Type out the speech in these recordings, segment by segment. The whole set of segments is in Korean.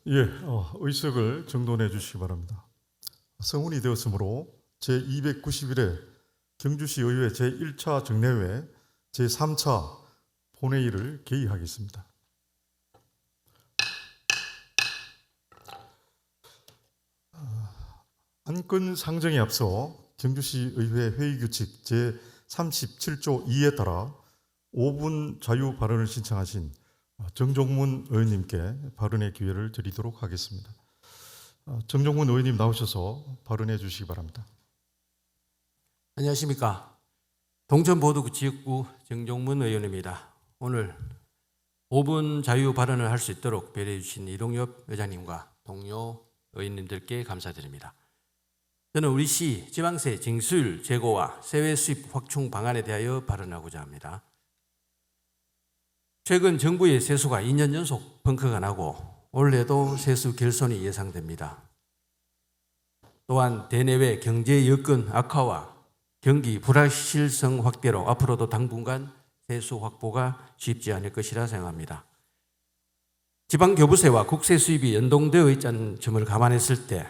의석을 정돈해 주시기 바랍니다. 성운이 되었으므로 제291회 경주시 의회 제1차 정례회 제3차 본회의를 개의하겠습니다. 안건 상정에 앞서 경주시 의회 회의규칙 제37조 2에 따라 5분 자유 발언을 신청하신 정종문 의원님께 발언의 기회를 드리도록 하겠습니다. 정종문 의원님 나오셔서 발언해 주시기 바랍니다. 안녕하십니까. 동천보도구 지역구 정종문 의원입니다. 오늘 5분 자유 발언을 할 수 있도록 배려해 주신 이동엽 회장님과 동료 의원님들께 감사드립니다. 저는 우리 시 지방세 징수율 제고와 세외 수입 확충 방안에 대하여 발언하고자 합니다. 최근 정부의 세수가 2년 연속 벙커가 나고 올해도 세수 결손이 예상됩니다. 또한 대내외 경제 여건 악화와 경기 불확실성 확대로 앞으로도 당분간 세수 확보가 쉽지 않을 것이라 생각합니다. 지방교부세와 국세 수입이 연동되어 있다는 점을 감안했을 때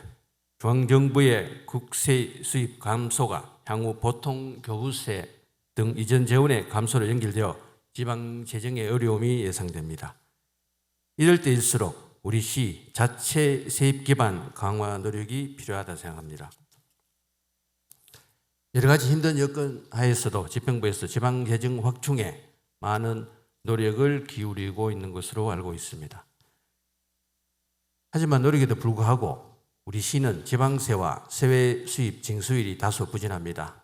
중앙정부의 국세 수입 감소가 향후 보통교부세 등 이전 재원의 감소로 연결되어 지방 재정의 어려움이 예상됩니다. 이럴 때일수록 우리 시 자체 세입 기반 강화 노력이 필요하다 생각합니다. 여러 가지 힘든 여건 하에서도 집행부에서 지방 재정 확충에 많은 노력을 기울이고 있는 것으로 알고 있습니다. 하지만 노력에도 불구하고 우리 시는 지방세와 세외 수입 징수율이 다소 부진합니다.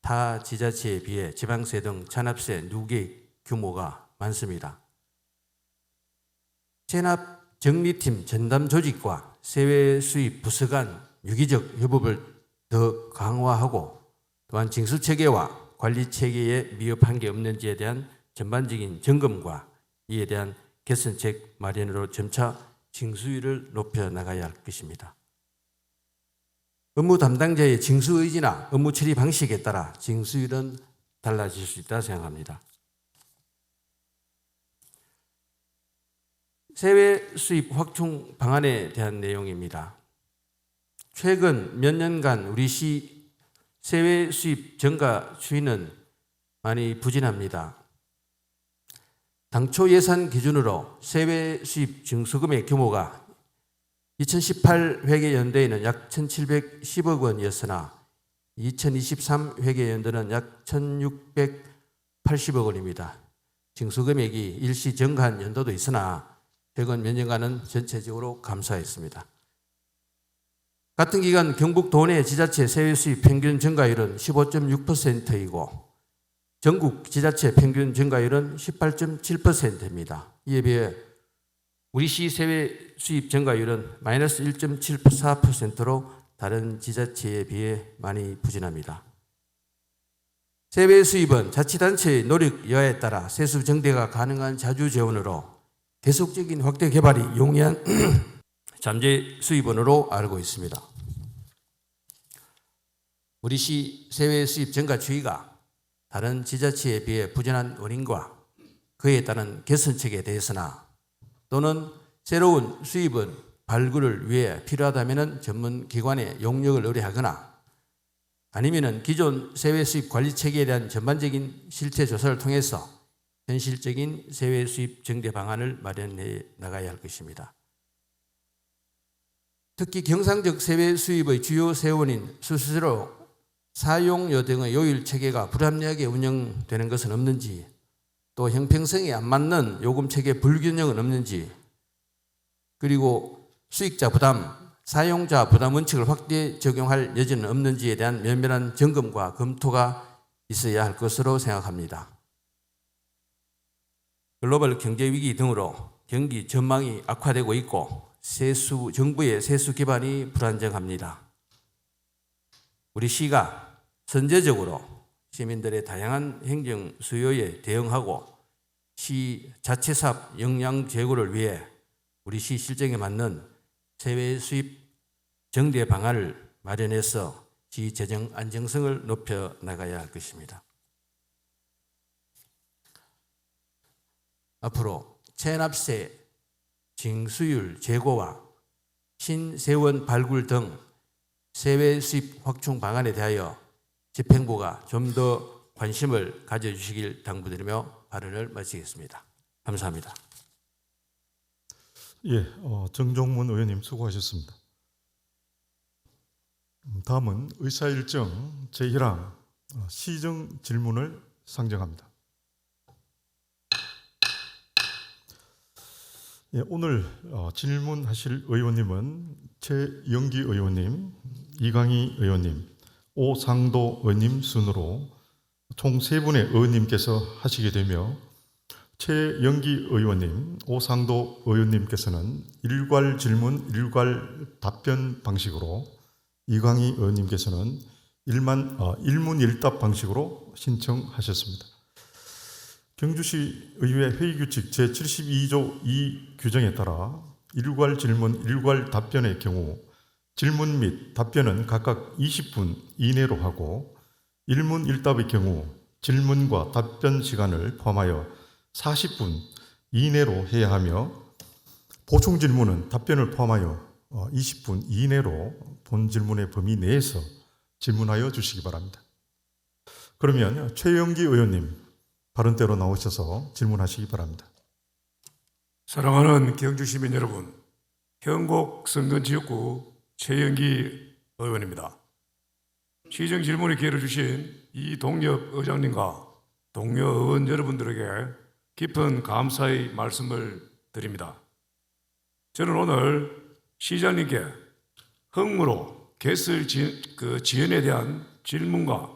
타 지자체에 비해 지방세 등 잔압세 누계 규모가 많습니다. 체납 정리팀 전담 조직과 세외 수입 부서 간 유기적 협업을 더 강화하고 또한 징수체계와 관리체계에 미흡한 게 없는지에 대한 전반적인 점검과 이에 대한 개선책 마련으로 점차 징수율을 높여 나가야 할 것입니다. 업무 담당자의 징수 의지나 업무 처리 방식에 따라 징수율은 달라질 수 있다 생각합니다. 세외 수입 확충 방안에 대한 내용입니다. 최근 몇 년간 우리 시 세외 수입 증가 추이는 많이 부진합니다. 당초 예산 기준으로 세외 수입 징수금의 규모가 2018 회계연도에는 약 1,710억 원이었으나 2023 회계연도는 약 1,680억 원입니다. 징수금액이 일시 증가한 연도도 있으나 최근 몇 년간은 전체적으로 감소했습니다. 같은 기간 경북 도내 지자체 세외 수입 평균 증가율은 15.6%이고 전국 지자체 평균 증가율은 18.7%입니다. 이에 비해 우리 시 세외 수입 증가율은 마이너스 1.74%로 다른 지자체에 비해 많이 부진합니다. 세외 수입은 자치단체의 노력 여하에 따라 세수 증대가 가능한 자주 재원으로 계속적인 확대 개발이 용이한 잠재 수입원으로 알고 있습니다. 우리 시 세외 수입 증가 추이가 다른 지자체에 비해 부진한 원인과 그에 따른 개선책에 대해서나 또는 새로운 수입원 발굴을 위해 필요하다면 전문 기관의 용역을 의뢰하거나 아니면 기존 세외 수입 관리 체계에 대한 전반적인 실태 조사를 통해서 현실적인 세외 수입 증대 방안을 마련해 나가야 할 것입니다. 특히 경상적 세외 수입의 주요 세원인 수수료, 사용료 등의 요율 체계가 불합리하게 운영되는 것은 없는지, 또 형평성에 안 맞는 요금 체계 불균형은 없는지, 그리고 수익자 부담, 사용자 부담 원칙을 확대 적용할 여지는 없는지에 대한 면밀한 점검과 검토가 있어야 할 것으로 생각합니다. 글로벌 경제 위기 등으로 경기 전망이 악화되고 있고 정부의 세수 기반이 불안정합니다. 우리 시가 선제적으로 시민들의 다양한 행정 수요에 대응하고 시 자체 사업 역량 제고를 위해 우리 시 실정에 맞는 세외 수입 정대 방안을 마련해서 시 재정 안정성을 높여 나가야 할 것입니다. 앞으로 체납세 징수율 제고와 신세원 발굴 등 세외 수입 확충 방안에 대하여 집행부가 좀 더 관심을 가져주시길 당부드리며 발언을 마치겠습니다. 감사합니다. 예, 정종문 의원님 수고하셨습니다. 다음은 의사일정 제1항 시정 질문을 상정합니다. 예, 오늘 질문하실 의원님은 최영기 의원님, 이강희 의원님, 오상도 의원님 순으로 총 3분의 의원님께서 하시게 되며 최영기 의원님, 오상도 의원님께서는 일괄 질문, 일괄 답변 방식으로, 이강희 의원님께서는 일문일답 방식으로 신청하셨습니다. 경주시 의회 회의규칙 제72조 2 규정에 따라 일괄 질문, 일괄 답변의 경우 질문 및 답변은 각각 20분 이내로 하고 일문일답의 경우 질문과 답변 시간을 포함하여 40분 이내로 해야 하며 보충 질문은 답변을 포함하여 20분 이내로 본 질문의 범위 내에서 질문하여 주시기 바랍니다. 그러면 최영기 의원님 발언대로 나오셔서 질문하시기 바랍니다. 사랑하는 경주시민 여러분, 현곡 성전지역구 최영기 의원입니다. 시정 질문의 기회를 주신 이동엽 의장님과 동료 의원 여러분들에게 깊은 감사의 말씀을 드립니다. 저는 오늘 시장님께 흥무로 개설 지연에 대한 질문과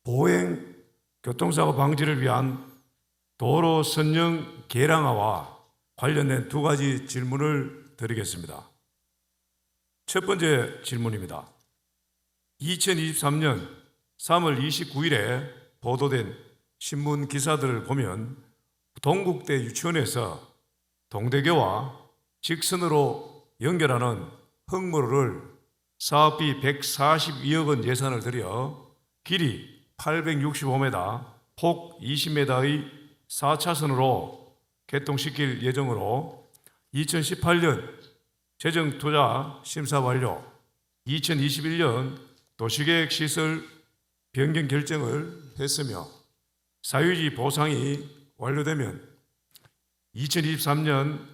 보행 교통사고 방지를 위한 도로 선정 개량화와 관련된 2가지 질문을 드리겠습니다. 첫 번째 질문입니다. 2023년 3월 29일에 보도된 신문 기사들을 보면 동국대 유치원에서 동대교와 직선으로 연결하는 흥무로를 사업비 142억 원 예산을 들여 길이 865m, 폭 20m의 4차선으로 개통시킬 예정으로 2018년 재정투자 심사 완료, 2021년 도시계획 시설 변경 결정을 했으며 사유지 보상이 완료되면 2023년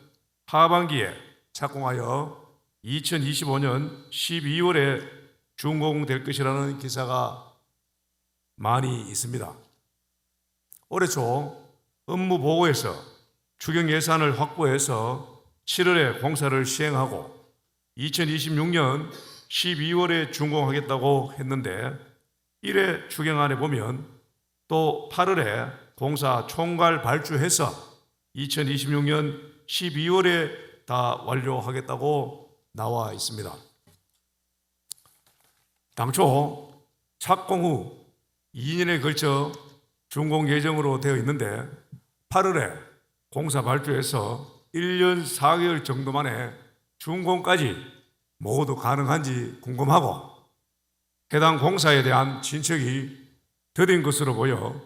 하반기에 착공하여 2025년 12월에 준공될 것이라는 기사가 많이 있습니다. 올해 초 업무 보고에서 추경 예산을 확보해서 7월에 공사를 시행하고 2026년 12월에 준공하겠다고 했는데 1회 추경안에 보면 또 8월에 공사 총괄 발주해서 2026년 12월에 다 완료하겠다고 나와 있습니다. 당초 착공 후 2년에 걸쳐 준공 예정으로 되어 있는데 8월에 공사 발주해서 1년 4개월 정도 만에 준공까지 모두 가능한지 궁금하고 해당 공사에 대한 진척이 더딘 것으로 보여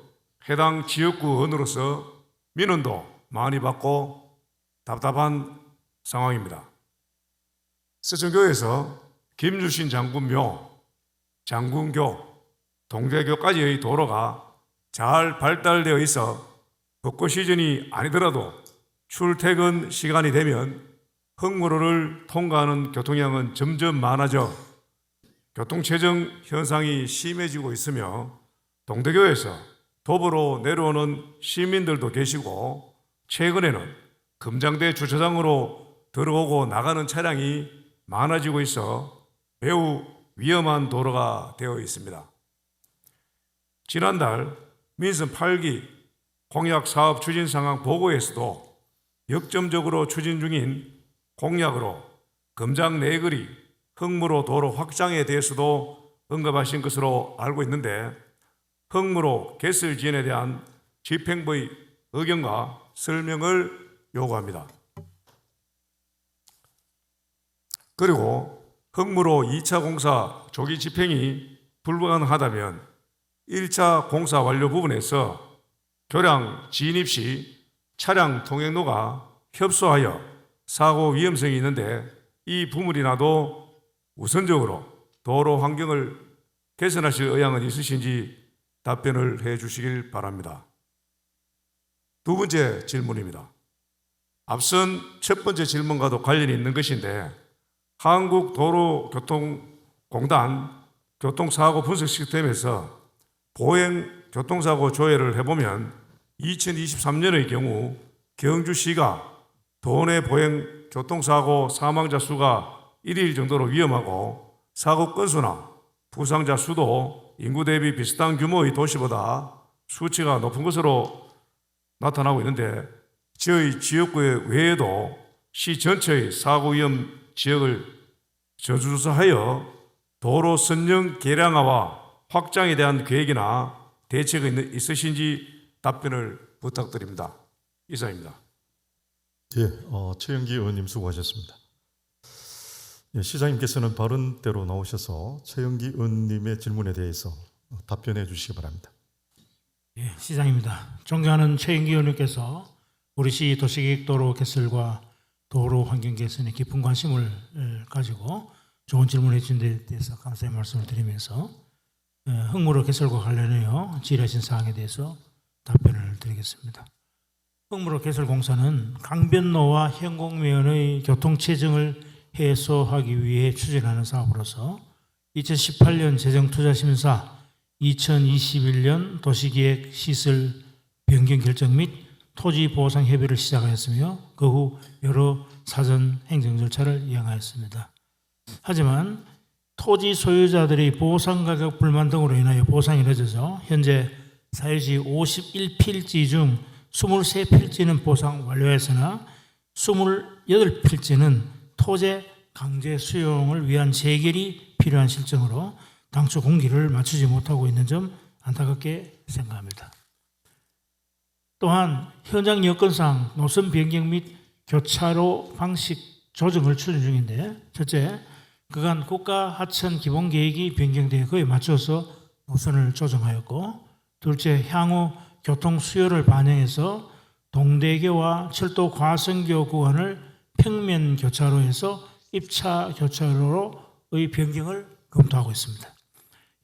해당 지역구 의원으로서 민원도 많이 받고 답답한 상황입니다. 서천교에서 김주신 장군묘, 장군교, 동대교까지의 도로가 잘 발달되어 있어 벚꽃 시즌이 아니더라도 출퇴근 시간이 되면 흥무로를 통과하는 교통량은 점점 많아져 교통체증 현상이 심해지고 있으며 동대교에서 도보로 내려오는 시민들도 계시고 최근에는 금장대 주차장으로 들어오고 나가는 차량이 많아지고 있어 매우 위험한 도로가 되어 있습니다. 지난달 민선 8기 공약 사업 추진 상황 보고에서도 역점적으로 추진 중인 공약으로 금장 내거리 흥무로 도로 확장에 대해서도 언급하신 것으로 알고 있는데 흥무로 개설 지연에 대한 집행부의 의견과 설명을 요구합니다. 그리고 흥무로 2차 공사 조기 집행이 불가능하다면 1차 공사 완료 부분에서 교량 진입 시 차량 통행로가 협소하여 사고 위험성이 있는데 이 부물이 나도 우선적으로 도로 환경을 개선하실 의향은 있으신지 답변을 해 주시길 바랍니다. 두 번째 질문입니다. 앞선 첫 번째 질문과도 관련이 있는 것인데 한국도로교통공단 교통사고 분석 시스템에서 보행 교통사고 조회를 해보면 2023년의 경우 경주시가 도내 보행 교통사고 사망자 수가 1일 정도로 위험하고 사고 건수나 부상자 수도 인구 대비 비슷한 규모의 도시보다 수치가 높은 것으로 나타나고 있는데 저희 지역구 외에도 시 전체의 사고 위험 지역을 저주조사하여 도로 선형 개량화와 확장에 대한 계획이나 대책이 있으신지 답변을 부탁드립니다. 이상입니다. 예, 최영기 의원님 수고하셨습니다. 예, 시장님께서는 발언대로 나오셔서 최영기 의원님의 질문에 대해서 답변해 주시기 바랍니다. 예, 시장입니다. 존경하는 최영기 의원님께서 우리 시 도시계획도로 개설과 도로 환경 개선에 깊은 관심을 가지고 좋은 질문을 해주신 데 대해서 감사의 말씀을 드리면서 흙무로 개설과 관련하여 질의하신 사항에 대해서 답변을 드리겠습니다. 흙무로 개설 공사는 강변로와 현곡면의 교통체증을 해소하기 위해 추진하는 사업으로서 2018년 재정투자심사 2021년 도시계획 시설 변경 결정 및 토지 보상 협의를 시작하였으며 그 후 여러 사전 행정 절차를 이행하였습니다. 하지만 토지 소유자들의 보상 가격 불만 등으로 인하여 보상이 늦어져 현재 사유지 51필지 중 23필지는 보상 완료했으나 28필지는 토지 강제 수용을 위한 재결이 필요한 실정으로 당초 공기를 맞추지 못하고 있는 점 안타깝게 생각합니다. 또한 현장 여건상 노선 변경 및 교차로 방식 조정을 추진 중인데 첫째, 그간 국가 하천 기본 계획이 변경되어 그에 맞춰서 노선을 조정하였고 둘째, 향후 교통 수요를 반영해서 동대교와 철도 과선교 구간을 평면 교차로에서 입차 교차로의 변경을 검토하고 있습니다.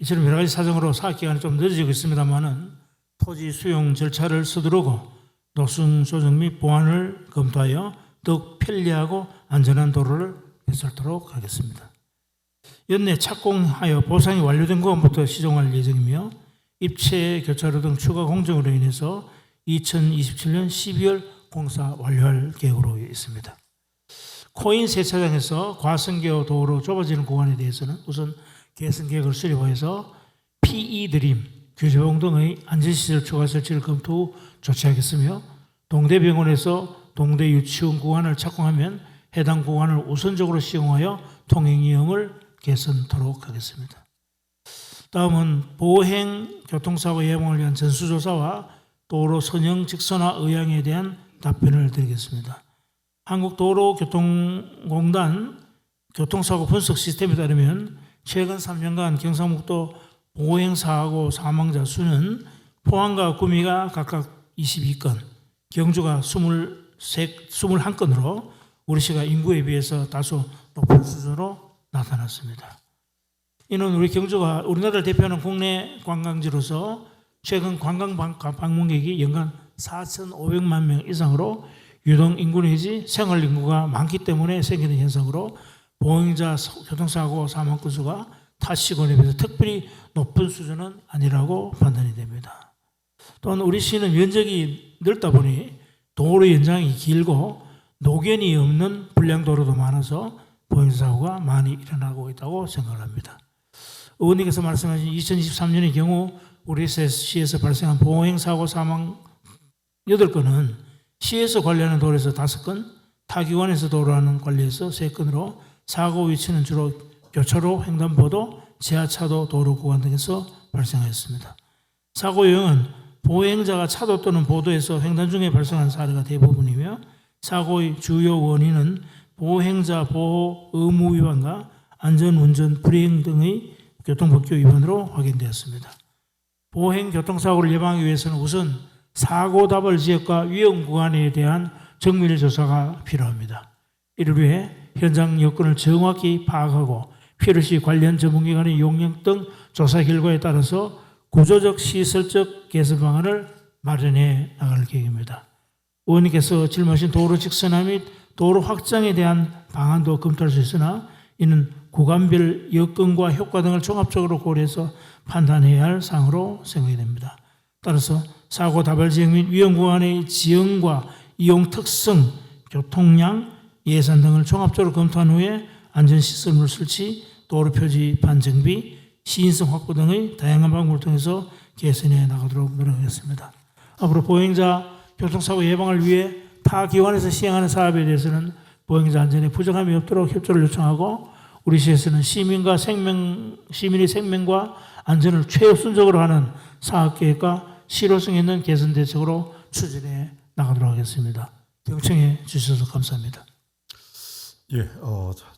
이처럼 여러 가지 사정으로 사업 기간이 좀 늦어지고 있습니다만은 토지 수용 절차를 서두르고 노선 조정 및 보완을 검토하여 더욱 편리하고 안전한 도로를 개설하도록 하겠습니다. 연내 착공하여 보상이 완료된 구간부터 시정할 예정이며 입체 교차로 등 추가 공정으로 인해서 2027년 12월 공사 완료할 계획으로 있습니다. 코인 세차장에서 과선교 도로 좁아지는 구간에 대해서는 우선 개선 계획을 수립해서 PE 드림, 규제봉 등의 안전시설 추가 설치를 검토 후 조치하겠으며 동대병원에서 동대 유치원 구간을 착공하면 해당 구간을 우선적으로 시공하여 통행위험을 개선하도록 하겠습니다. 다음은 보행 교통사고 예방을 위한 전수조사와 도로 선형 직선화 의향에 대한 답변을 드리겠습니다. 한국도로교통공단 교통사고 분석 시스템에 따르면 최근 3년간 경상북도 보행사고 사망자 수는 포항과 구미가 각각 22건, 경주가 21건으로 우리 시가 인구에 비해서 다소 높은 수준으로 나타났습니다. 이는 우리 경주가 우리나라를 대표하는 국내 관광지로서 최근 관광 방문객이 연간 4,500만 명 이상으로 유동 인구 내지 생활 인구가 많기 때문에 생기는 현상으로 보행자 교통사고 사망 건수가 타 시군에 비해서 특별히 높은 수준은 아니라고 판단이 됩니다. 또한 우리 시는 면적이 넓다 보니 도로 연장이 길고 노견이 없는 불량도로도 많아서 보행사고가 많이 일어나고 있다고 생각합니다. 의원님께서 말씀하신 2023년의 경우 우리 시에서 발생한 보행사고 사망 8건은 시에서 관리하는 도로에서 5건, 타기관에서 도로하는 관리에서 3건으로 사고 위치는 주로 교차로, 횡단보도, 지하차도, 도로 구간 등에서 발생하였습니다. 사고 유형은 보행자가 차도 또는 보도에서 횡단 중에 발생한 사례가 대부분이며 사고의 주요 원인은 보행자 보호 의무 위반과 안전운전 불이행 등의 교통법규 위반으로 확인되었습니다. 보행 교통사고를 예방하기 위해서는 우선 사고 다발 지역과 위험 구간에 대한 정밀 조사가 필요합니다. 이를 위해 현장 여건을 정확히 파악하고 필요시 관련 전문기관의 용역 등 조사 결과에 따라서 구조적 시설적 개선 방안을 마련해 나갈 계획입니다. 의원님께서 질문하신 도로 직선화 및 도로 확장에 대한 방안도 검토할 수 있으나 이는 구간별 여건과 효과 등을 종합적으로 고려해서 판단해야 할 사항으로 생각이 됩니다. 따라서 사고 다발 지역 및 위험 구간의 지형과 이용 특성, 교통량, 예산 등을 종합적으로 검토한 후에 안전시설물 설치, 도로 표지판 정비, 시인성 확보 등의 다양한 방법을 통해서 개선해 나가도록 노력하겠습니다. 앞으로 보행자 교통사고 예방을 위해 타 기관에서 시행하는 사업에 대해서는 보행자 안전에 부족함이 없도록 협조를 요청하고 우리 시에서는 시민의 생명과 안전을 최우선적으로 하는 사업계획과 실효성 있는 개선 대책으로 추진해 나가도록 하겠습니다. 경청해 주셔서 감사합니다. 예,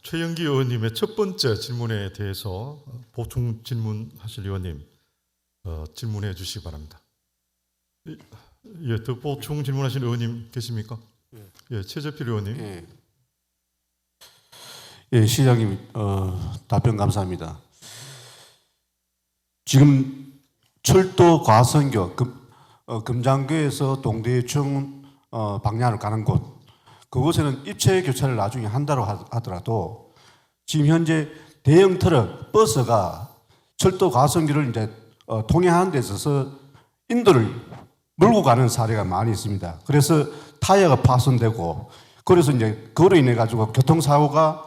최영기 의원님의 첫 번째 질문에 대해서 보충 질문하실 의원님 질문해 주시기 바랍니다. 예, 더 보충 질문하실 의원님 계십니까? 예, 최재필 의원님. 예. 예, 시장님 답변 감사합니다. 지금 철도 과선교 금장교에서 동대천 방향을 가는 곳 그곳에는 입체 교차를 나중에 한다고 하더라도 지금 현재 대형 트럭 버스가 철도 과선교를 이제 통행하는 데 있어서 인도를 몰고 가는 사례가 많이 있습니다. 그래서 타이어가 파손되고 그래서 이제 그로 인해 가지고 교통사고가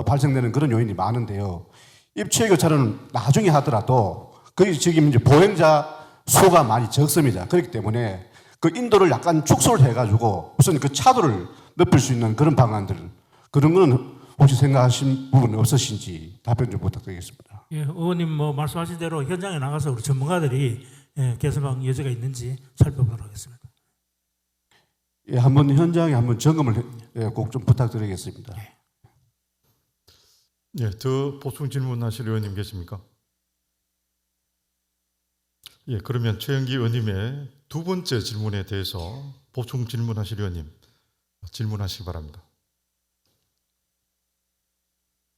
발생되는 그런 요인이 많은데요. 입체 교차는 나중에 하더라도 거기 지금 이제 보행자 수가 많이 적습니다. 그렇기 때문에 그 인도를 약간 축소를 해가지고 우선 그 차도를 넓힐 수 있는 그런 방안들 그런 거는 혹시 생각하신 부분 없으신지 답변 좀 부탁드리겠습니다. 예, 의원님 말씀하신 대로 현장에 나가서 우리 전문가들이 개선방 여지가 있는지 살펴보도록 하겠습니다. 예, 한번 현장에 한번 점검을 꼭 좀 부탁드리겠습니다. 예, 더 보충 질문하실 의원님 계십니까? 예, 그러면 최영기 의원님의 두 번째 질문에 대해서 보충 질문하실 의원님 질문하시기 바랍니다.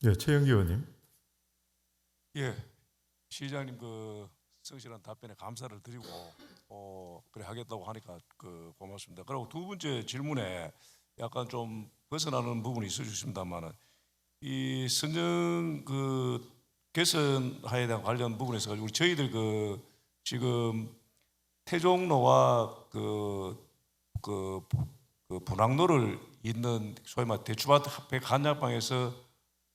예, 최영기 의원님. 예, 시장님 그 성실한 답변에 감사를 드리고 그래 하겠다고 하니까 고맙습니다. 그리고 두 번째 질문에 약간 좀 벗어나는 부분이 있으십니다만은 이 선정 개선하에 대한 관련 부분에서 우리 저희들 지금 태종로와 분항로를 잇는 소위 말 대추밭 백 한약방에서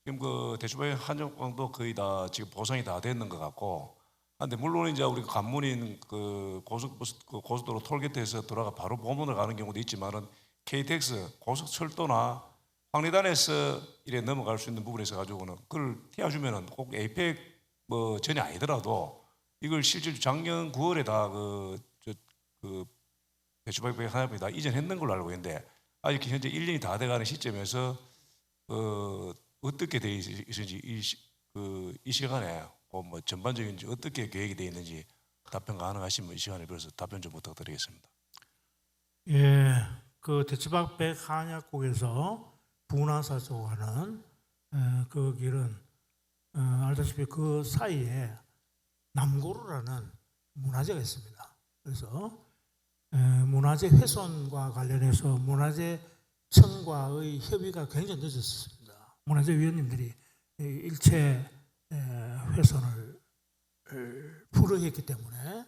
지금 대추밭 한약방도 거의 다 지금 보상이 다 됐는 것 같고 한데 물론 이제 우리 관문인 고속도로 톨게이트에서 돌아가 바로 보문을 가는 경우도 있지만은 KTX 고속철도나 황리단에서 이래 넘어갈 수 있는 부분에서 가지고는 그걸 띄워주면은 꼭 에이펙 전이 아니더라도 이걸 실제 작년 9월에 다 대추밭 한약방이 다 이전했는 걸로 알고 있는데 아직 현재 1년이 다 돼가는 시점에서 어떻게 돼 있는지 이 시간에 전반적인 어떻게 계획이 되어 있는지 답변 가능하시면 이 시간에 빌어서 답변 좀 부탁드리겠습니다. 예, 그 대추밭 백 한약국에서 분화사 쪽으로 가는 그 길은 알다시피 그 사이에 남고루라는 문화재가 있습니다. 그래서 문화재 훼손과 관련해서 문화재청과의 협의가 굉장히 늦었습니다. 문화재 위원님들이 일체 훼손을 불허했기 때문에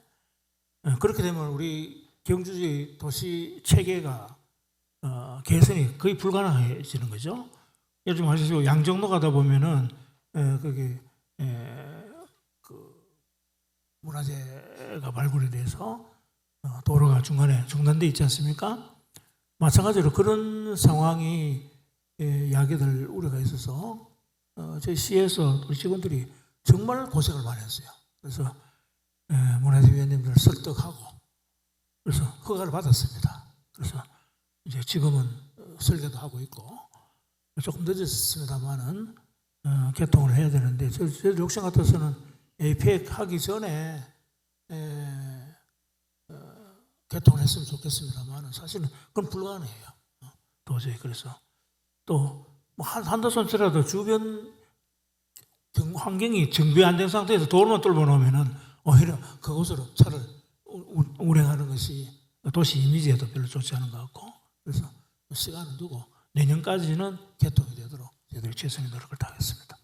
그렇게 되면 우리 경주의 도시 체계가 개선이 거의 불가능해지는 거죠. 요즘 아시죠? 양정로 가다 보면은 거기 그 문화재가 발굴이 돼서 도로가 중간에 중단돼 있지 않습니까? 마찬가지로 그런 상황이 야기될 우려가 있어서 저희 시에서 우리 직원들이 정말 고생을 많이 했어요. 그래서 문화재위원님들 설득하고 그래서 허가를 받았습니다. 그래서 이제 지금은 설계도 하고 있고 조금 늦었습니다만은 개통을 해야 되는데 저희 욕심 같아서는 에이펙 하기 전에 개통을 했으면 좋겠습니다만은 사실은 그건 불가능해요. 도저히. 그래서 또 뭐 한다손 치더라도 주변 환경이 정비 안 된 상태에서 도로만 뚫어 놓으면은 오히려 그곳으로 차를 운행하는 것이 도시 이미지에도 별로 좋지 않은 것 같고, 그래서 시간을 두고 내년까지는 개통이 되도록 저희들이 최선의 노력을 다하겠습니다.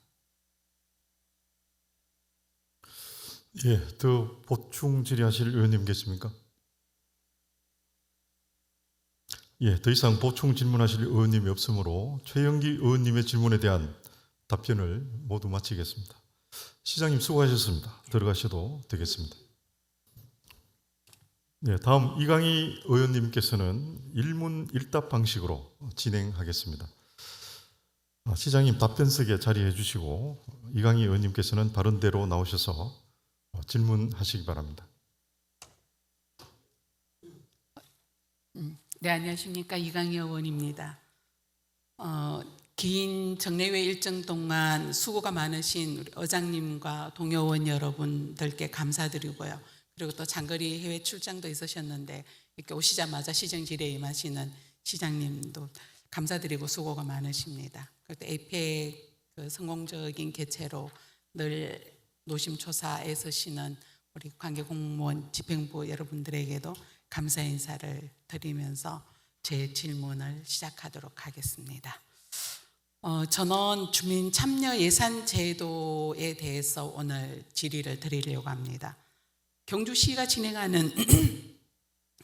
예, 더 보충 질의하실 의원님 계십니까? 예, 더 이상 보충 질문하실 의원님이 없으므로 최영기 의원님의 질문에 대한 답변을 모두 마치겠습니다. 시장님 수고하셨습니다. 들어가셔도 되겠습니다. 네, 다음 이강희 의원님께서는 일문일답 방식으로 진행하겠습니다. 시장님 답변석에 자리해 주시고 이강희 의원님께서는 발언대로 나오셔서 질문하시기 바랍니다. 네, 안녕하십니까. 이강희 의원입니다. 긴 정례회 일정 동안 수고가 많으신 우리 의장님과 동료원 여러분들께 감사드리고요. 그리고 또 장거리 해외 출장도 있으셨는데 이렇게 오시자마자 시정 질의에 임하시는 시장님도 감사드리고 수고가 많으십니다. 그리고 에이펙 성공적인 개최로 늘 노심초사에 서시는 우리 관계공무원 집행부 여러분들에게도 감사 인사를 드리면서 제 질문을 시작하도록 하겠습니다. 저는 주민 참여 예산 제도에 대해서 오늘 질의를 드리려고 합니다. 경주시가 진행하는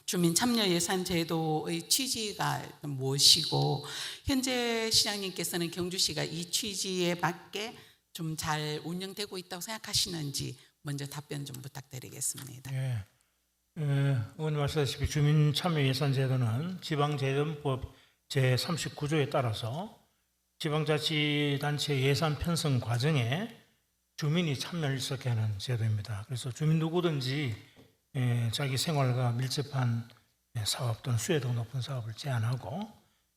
주민 참여 예산 제도의 취지가 무엇이고, 현재 시장님께서는 경주시가 이 취지에 맞게 좀 잘 운영되고 있다고 생각하시는지 먼저 답변 좀 부탁드리겠습니다. 예. 의원님 말씀하셨다시피 주민참여예산제도는 지방재정법 제39조에 따라서 지방자치단체 예산 편성 과정에 주민이 참여를 있게 하는 제도입니다. 그래서 주민 누구든지 자기 생활과 밀접한 사업 또는 수혜도 높은 사업을 제안하고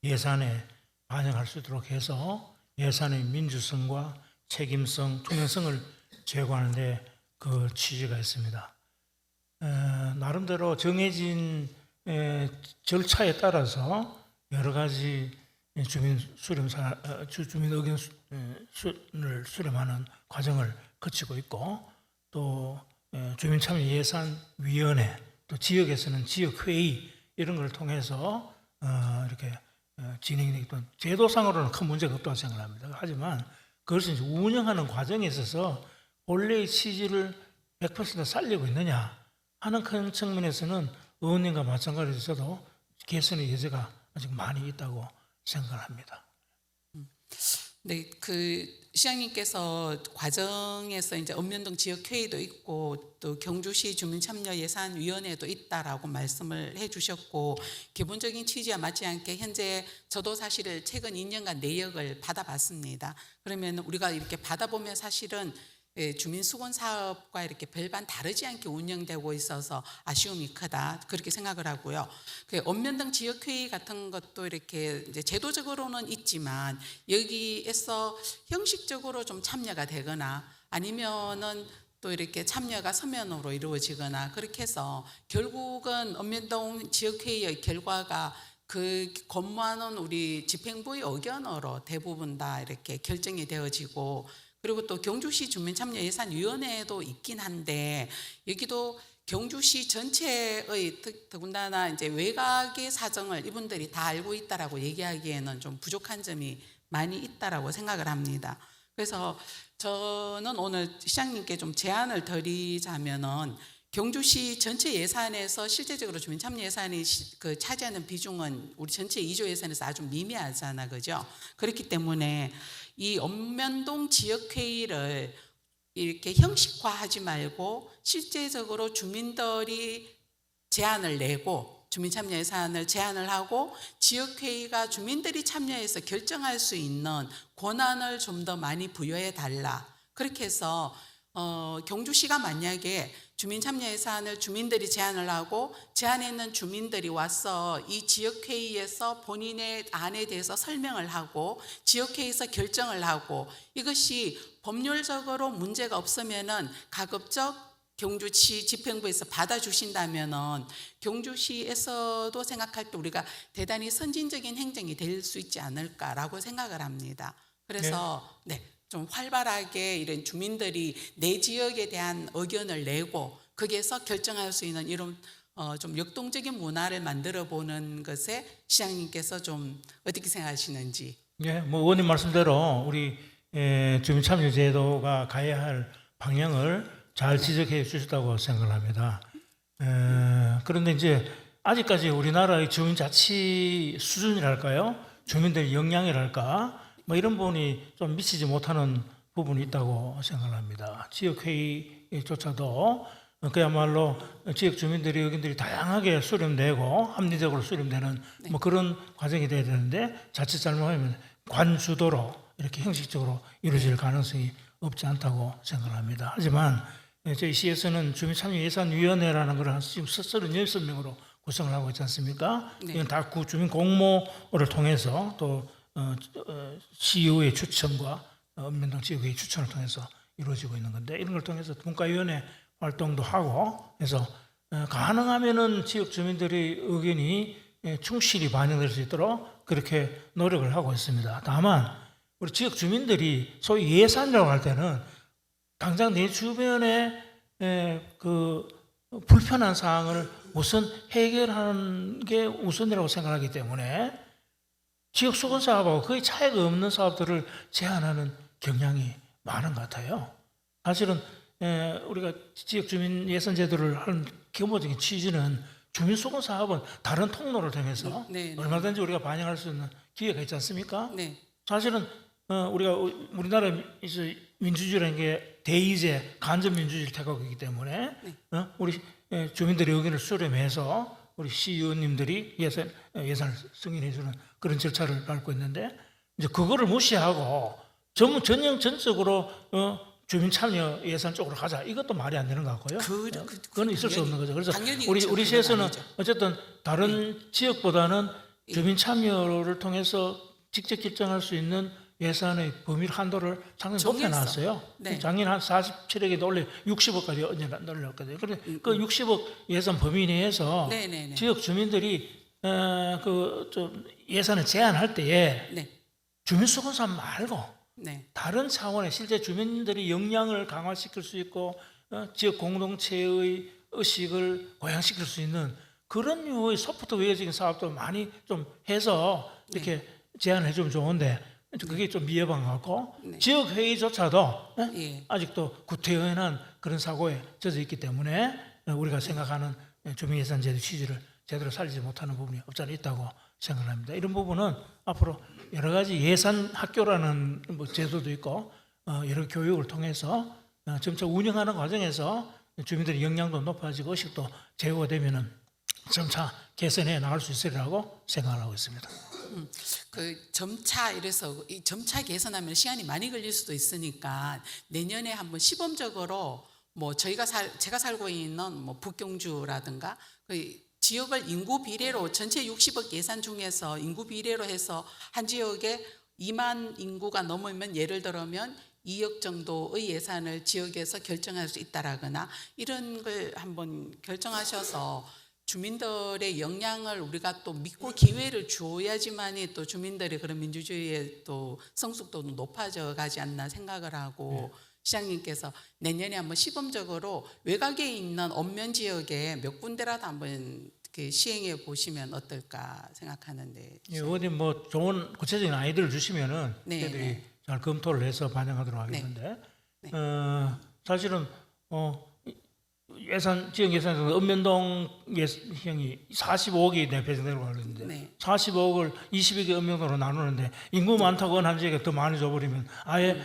예산에 반영할 수 있도록 해서 예산의 민주성과 책임성, 투명성을 제고하는 데 그 취지가 있습니다. 나름대로 정해진 절차에 따라서 여러 가지 주민 의견을 수렴하는 과정을 거치고 있고, 또 주민참여예산위원회, 또 지역에서는 지역회의 이런 걸 통해서 이렇게 진행이 되기 때문에 제도상으로는 큰 문제가 없다고 생각합니다. 하지만 그것을 이제 운영하는 과정에 있어서 본래의 취지를 100% 살리고 있느냐 하는 큰 측면에서는 의원님과 마찬가지로 저도 개선의 여지가 아직 많이 있다고 생각합니다. 네, 시장님께서 과정에서 이제 읍면동 지역회의도 있고 또 경주시 주민참여예산위원회도 있다라고 말씀을 해주셨고, 기본적인 취지와 맞지 않게 현재 저도 사실은 최근 2년간 내역을 받아봤습니다. 그러면 우리가 이렇게 받아보면 사실은 주민수건 사업과 이렇게 별반 다르지 않게 운영되고 있어서 아쉬움이 크다, 그렇게 생각을 하고요. 읍면동 지역회의 같은 것도 이렇게 이제 제도적으로는 있지만 여기에서 형식적으로 좀 참여가 되거나 아니면은 또 이렇게 참여가 서면으로 이루어지거나 그렇게 해서 결국은 읍면동 지역회의의 결과가 그 권무하는 우리 집행부의 의견으로 대부분 다 이렇게 결정이 되어지고, 그리고 또 경주시 주민참여예산위원회도 있긴 한데 여기도 경주시 전체의 더군다나 이제 외곽의 사정을 이분들이 다 알고 있다라고 얘기하기에는 좀 부족한 점이 많이 있다라고 생각을 합니다. 그래서 저는 오늘 시장님께 좀 제안을 드리자면은 경주시 전체 예산에서 실제적으로 주민참여 예산이 차지하는 비중은 우리 전체 2조 예산에서 아주 미미하잖아, 그죠? 그렇기 때문에 이 읍면동 지역회의를 이렇게 형식화하지 말고 실제적으로 주민들이 제안을 내고 주민참여 예산을 제안을 하고 지역회의가 주민들이 참여해서 결정할 수 있는 권한을 좀 더 많이 부여해 달라. 그렇게 해서 경주시가 만약에 주민참여 예산을 주민들이 제안을 하고 제안에 있는 주민들이 와서 이 지역회의에서 본인의 안에 대해서 설명을 하고 지역회의에서 결정을 하고 이것이 법률적으로 문제가 없으면은 가급적 경주시 집행부에서 받아주신다면은 경주시에서도 생각할 때 우리가 대단히 선진적인 행정이 될 수 있지 않을까라고 생각을 합니다. 그래서 좀 활발하게 이런 주민들이 내 지역에 대한 의견을 내고 거기에서 결정할 수 있는 이런 좀 역동적인 문화를 만들어 보는 것에 시장님께서 좀 어떻게 생각하시는지. 예, 뭐 의원님 말씀대로 우리 주민참여제도가 가야 할 방향을 잘 지적해 주셨다고 생각을 합니다. 그런데 이제 아직까지 우리나라의 주민자치 수준이랄까요? 주민들의 역량이랄까? 뭐 이런 부분이 좀 미치지 못하는 부분이 있다고 생각을 합니다. 지역회의조차도 그야말로 지역 주민들의 의견들이 다양하게 수렴되고 합리적으로 수렴되는 뭐 그런 과정이 돼야 되는데 자칫 잘못하면 관주도로 이렇게 형식적으로 이루어질 가능성이 없지 않다고 생각합니다. 하지만 저희 시에서는 주민참여예산위원회라는 걸 지금 36명으로 구성을 하고 있지 않습니까? 이건 다 주민 공모를 통해서 또 시의회 추천과 읍면동 지역회의 추천을 통해서 이루어지고 있는 건데 이런 걸 통해서 분과위원회 활동도 하고 해서 가능하면은 지역 주민들의 의견이 충실히 반영될 수 있도록 그렇게 노력을 하고 있습니다. 다만 우리 지역 주민들이 소위 예산이라고 할 때는 당장 내 주변에 그 불편한 사항을 우선 해결하는 게 우선이라고 생각하기 때문에 지역 수건 사업하고 거의 차이가 없는 사업들을 제한하는 경향이 많은 것 같아요. 사실은 우리가 지역 주민 예산 제도를 하는 기본적인 취지는 주민 수건 사업은 다른 통로를 통해서 얼마든지 우리가 반영할 수 있는 기회가 있지 않습니까? 사실은 우리가 우리나라 민주주의라는 게 대의제 간접 민주주의를 택하고 있기 때문에 우리 주민들의 의견을 수렴해서 우리 시의원님들이 예산을 승인해 주는 그런 절차를 밟고 있는데 이제 그거를 무시하고 전적으로 주민 참여 예산 쪽으로 가자. 이것도 말이 안 되는 것 같고요. 그건 있을 수 없는 거죠. 그래서 우리 시에서는 어쨌든 다른 지역보다는 주민 참여를 통해서 직접 결정할 수 있는 예산의 범위 한도를 작년에 높여놨어요. 작년 한 47억에도 원래 60억까지 늘렸거든요. 그런데 그 60억 예산 범위 내에서 지역 주민들이 좀 예산을 제한할 때에 주민수건사 말고 다른 차원의 실제 주민들의 역량을 강화시킬 수 있고 지역 공동체의 의식을 고양시킬 수 있는 그런 류의 소프트웨어적인 사업도 많이 좀 해서 이렇게 제안해 주면 좋은데 그게 좀 미흡한 것 같고 지역 회의조차도 아직도 구태연한 그런 사고에 젖어 있기 때문에 우리가 생각하는 주민예산제도 취지를 제대로 살리지 못하는 부분이 없지 않아 있다고 생각합니다. 이런 부분은 앞으로 여러 가지 예산 학교라는 뭐 제도도 있고 여러 교육을 통해서 점차 운영하는 과정에서 주민들의 역량도 높아지고 의식도 제고되면은 점차 개선해 나갈 수 있으리라고 생각을 하고 있습니다. 그 점차 이래서 이 점차 개선하면 시간이 많이 걸릴 수도 있으니까 내년에 한번 시범적으로 뭐 제가 살고 있는 뭐 북경주라든가 그 지역을 인구 비례로 전체 60억 예산 중에서 인구 비례로 해서 한 지역에 2만 인구가 넘으면 예를 들면 2억 정도의 예산을 지역에서 결정할 수 있다라거나 이런 걸 한번 결정하셔서 주민들의 역량을 우리가 또 믿고 기회를 줘야지만이 또 주민들의 그런 민주주의의 또 성숙도도 높아져 가지 않나 생각을 하고 시장님께서 내년에 한번 시범적으로 외곽에 있는 읍면 지역에 몇 군데라도 한번 이렇게 시행해 보시면 어떨까 생각하는데. 의원님 뭐 좋은 구체적인 아이디어를 주시면은 저희들이 잘 검토를 해서 반영하도록 하겠는데 사실은 지역 예산에서 읍면동 형이 45억이 배정되고 하는데 45억을 20억의 읍면동으로 나누는데 인구 많다고 한 지역에 더 많이 줘버리면 아예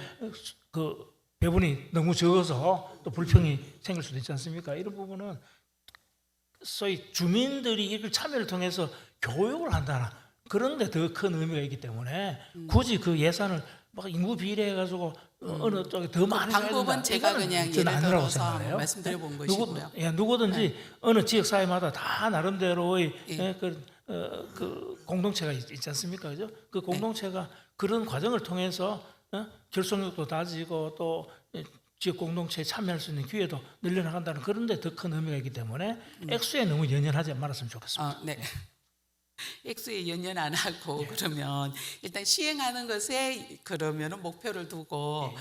그 배분이 너무 적어서 또 불평이 생길 수도 있지 않습니까? 이런 부분은 소위 주민들이 이걸 참여를 통해서 교육을 한다나 그런 데 더 큰 의미가 있기 때문에 굳이 그 예산을 막 인구 비례해가지고 어느 쪽에 더 많이 줘야 된다. 방법은 제가 그냥 예를 들어서 말씀드려 본 것이고요. 누구든지 어느 지역 사회마다 다 나름대로의 그 공동체가 있지 않습니까? 그죠? 그 공동체가 그런 과정을 통해서 결속력도 다지고 또 지역 공동체에 참여할 수 있는 기회도 늘려나간다는 그런 데 더 큰 의미가 있기 때문에 액수에 너무 연연하지 말았으면 좋겠습니다. 네. 액수에 연연 안 하고 그러면 일단 시행하는 것에 그러면은 목표를 두고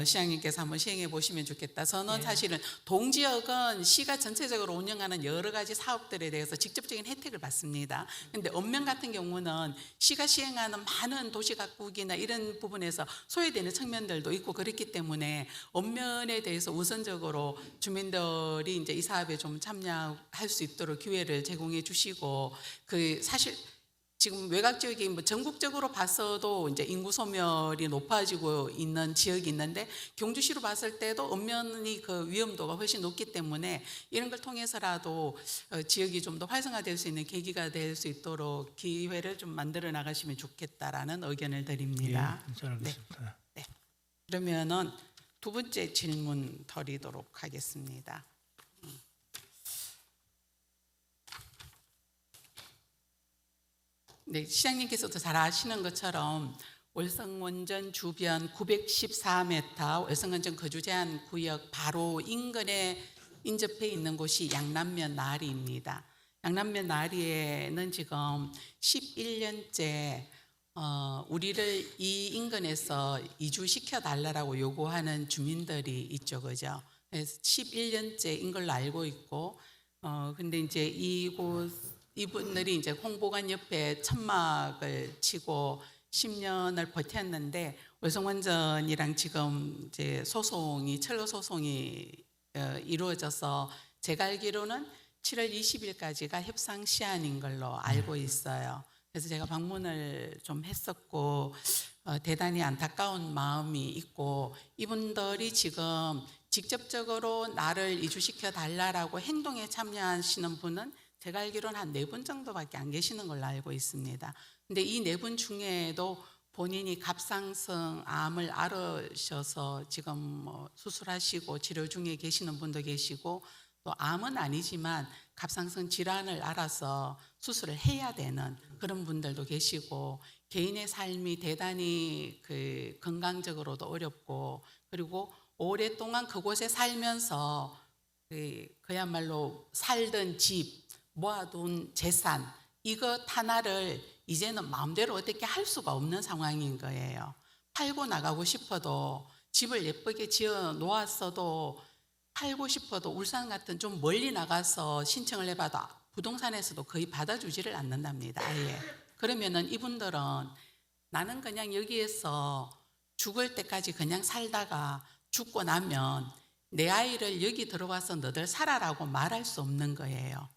시장님께서 한번 시행해 보시면 좋겠다. 저는 사실은 동지역은 시가 전체적으로 운영하는 여러 가지 사업들에 대해서 직접적인 혜택을 받습니다. 근데 읍면 같은 경우는 시가 시행하는 많은 도시가꾸기나 이런 부분에서 소외되는 측면들도 있고 그렇기 때문에 읍면에 대해서 우선적으로 주민들이 이제 이 사업에 좀 참여할 수 있도록 기회를 제공해 주시고 그 사실 지금 외곽 지역이 뭐 전국적으로 봤어도 이제 인구 소멸이 높아지고 있는 지역이 있는데 경주시로 봤을 때도 읍면이 그 위험도가 훨씬 높기 때문에 이런 걸 통해서라도 지역이 좀 더 활성화될 수 있는 계기가 될 수 있도록 기회를 좀 만들어 나가시면 좋겠다라는 의견을 드립니다. 예, 잘 알겠습니다. 네. 그러면은 두 번째 질문 드리도록 하겠습니다. 네, 시장님께서도 잘 아시는 것처럼 월성원전 주변 914m 월성원전 거주 제한 구역 바로 인근에 인접해 있는 곳이 양남면 나리입니다. 양남면 나리에는 지금 11년째 우리를 이 인근에서 이주시켜 달라고 요구하는 주민들이 있죠, 그죠? 그래서 11년째인 걸로 알고 있고, 근데 이제 이분들이 이제 홍보관 옆에 천막을 치고 10년을 버텼는데 월성원전이랑 지금 이제 철거 소송이 이루어져서 제가 알기로는 7월 20일까지가 협상 시한인 걸로 알고 있어요. 그래서 제가 방문을 좀 했었고 대단히 안타까운 마음이 있고 이분들이 지금 직접적으로 나를 이주시켜 달라고 행동에 참여하시는 분은 제가 알기로는 한 4분 정도밖에 안 계시는 걸로 알고 있습니다. 근데 이 4분 중에도 본인이 갑상선 암을 앓으셔서 지금 뭐 수술하시고 치료 중에 계시는 분도 계시고 또 암은 아니지만 갑상선 질환을 알아서 수술을 해야 되는 그런 분들도 계시고 개인의 삶이 대단히 그 건강적으로도 어렵고 그리고 오랫동안 그곳에 살면서 그야말로 살던 집 모아둔 재산 이것 하나를 이제는 마음대로 어떻게 할 수가 없는 상황인 거예요. 팔고 나가고 싶어도 집을 예쁘게 지어 놓았어도 팔고 싶어도 울산 같은 좀 멀리 나가서 신청을 해봐도 부동산에서도 거의 받아주지를 않는답니다. 아예. 그러면은 이분들은 나는 그냥 여기에서 죽을 때까지 그냥 살다가 죽고 나면 내 아이를 여기 들어와서 너들 살아라고 말할 수 없는 거예요.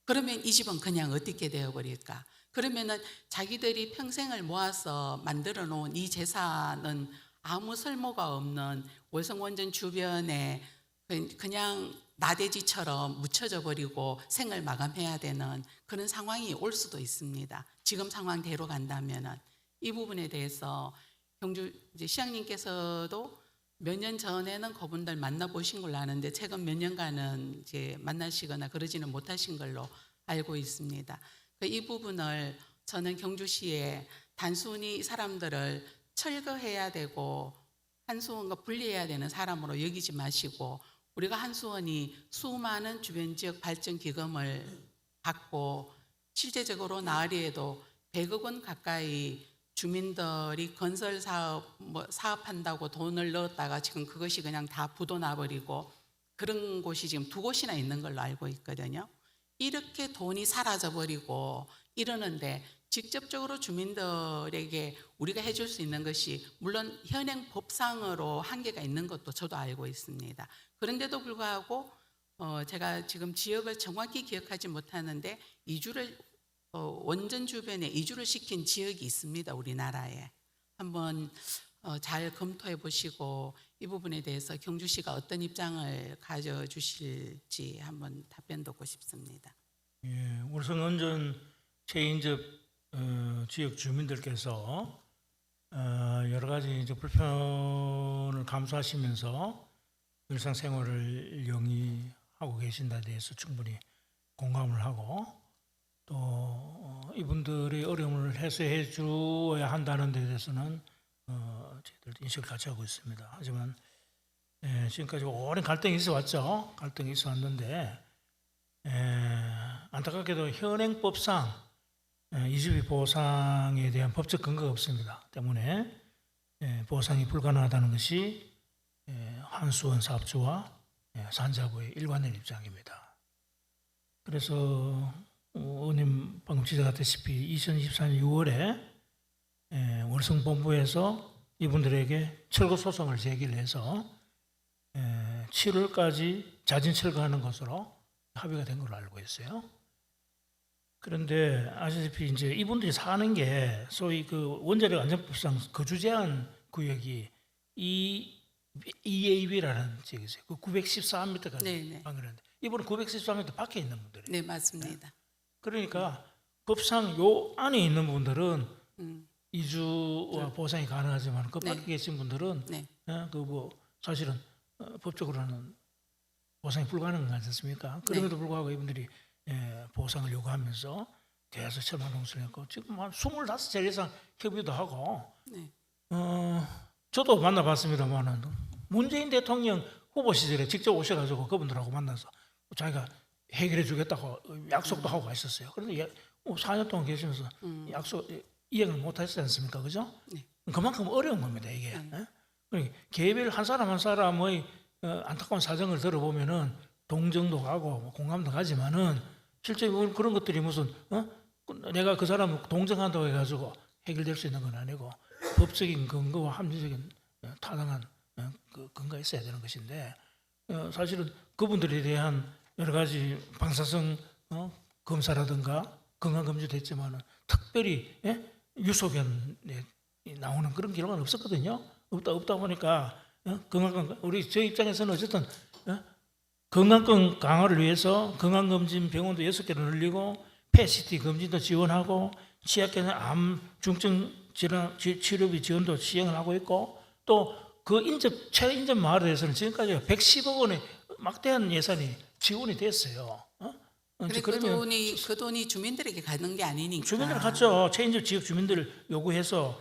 그러면 이 집은 그냥 어떻게 되어버릴까? 그러면은 자기들이 평생을 모아서 만들어 놓은 이 재산은 아무 쓸모가 없는 월성원전 주변에 그냥 나대지처럼 묻혀져 버리고 생을 마감해야 되는 그런 상황이 올 수도 있습니다. 지금 상황대로 간다면은 이 부분에 대해서 경주 이제 시장님께서도 몇 년 전에는 그분들 만나보신 걸로 아는데 최근 몇 년간은 이제 만나시거나 그러지는 못하신 걸로 알고 있습니다. 이 부분을 저는 경주시에 단순히 이 사람들을 철거해야 되고 한수원과 분리해야 되는 사람으로 여기지 마시고 우리가 한수원이 수많은 주변 지역 발전 기금을 받고 실제적으로 나으리에도 100억 원 가까이 주민들이 건설 사업한다고 돈을 넣었다가 지금 그것이 그냥 다 부도나버리고 그런 곳이 지금 2곳이나 있는 걸로 알고 있거든요. 이렇게 돈이 사라져버리고 이러는데 직접적으로 주민들에게 우리가 해줄 수 있는 것이 물론 현행 법상으로 한계가 있는 것도 저도 알고 있습니다. 그런데도 불구하고 제가 지금 지역을 정확히 기억하지 못하는데 이주를 원전 주변에 이주를 시킨 지역이 있습니다. 우리나라에. 한번 잘 검토해 보시고 이 부분에 대해서 경주시가 어떤 입장을 가져주실지 한번 답변 듣고 싶습니다. 예, 월성원전 최인접 지역 주민들께서 여러 가지 이제 불편을 감수하시면서 일상생활을 영위하고 계신다에 대해서 충분히 공감을 하고 또 이분들의 어려움을 해소해 주어야 한다는 데 대해서는 저희들도 인식을 같이 하고 있습니다. 하지만 지금까지 오랜 갈등이 있어 왔죠. 갈등이 있어 왔는데 안타깝게도 현행법상 이주비 보상에 대한 법적 근거가 없습니다. 때문에 보상이 불가능하다는 것이 한수원 사업주와 산자부의 일관된 입장입니다. 그래서 의원님 방금 지적하다시피 2024년 6월에 월성본부에서 이분들에게 철거 소송을 제기를 해서 7월까지 자진 철거하는 것으로 합의가 된 걸로 알고 있어요. 그런데 아시다시피 이제 이분들이 사는 게 소위 그 원자력 안전법상 거주 제한 구역이 EAB라는 지역이 있어요. 그 914m까지 네네. 방해하는데 이분은 914m 밖에 있는 분들이에요. 네, 맞습니다. 그러니까 법상 요 안에 있는 분들은 음, 이주와 보상이 가능하지만 그 밖에 네. 계신 분들은 네. 그 뭐 사실은 법적으로는 보상이 불가능하지 않습니까? 그럼에도 불구하고 이분들이 보상을 요구하면서 계속 철망 농수를 했고 지금 한 25차례 이상 협의도 하고 네. 저도 만나봤습니다만은 문재인 대통령 후보 시절에 직접 오셔가지고 그분들하고 만나서 자기가 해결해 주겠다고 약속도 하고 있었어요. 그런데 4년 동안 계시면서 약속 이행을 못 하셨지 않습니까? 그죠? 네. 그만큼 어려운 겁니다, 이게. 그러니까 개별 한 사람 한 사람의 안타까운 사정을 들어보면은 동정도 가고 뭐 공감도 가지만은 실제 그런 것들이 무슨 내가 그 사람을 동정한다고 해가지고 해결될 수 있는 건 아니고 법적인 근거와 합리적인 타당한 그 근거가 있어야 되는 것인데 사실은 그분들에 대한 여러 가지 방사성 검사라든가 건강검진도 했지만은 특별히 유소견에 나오는 그런 기록은 없었거든요. 없다 보니까 건강검 우리 저 입장에서는 어쨌든 건강권 강화를 위해서 건강검진 병원도 6개를 늘리고 PET-CT 검진도 지원하고 취약계는 암 중증 질환 치료비 지원도 시행을 하고 있고 또 그 최인접 마을에 대해서는 지금까지 110억 원의 막대한 예산이 지원이 됐어요. 근데 그 돈이 주민들에게 가는 게 아니니까. 주민들 갔죠. 최인접 지역 주민들을 요구해서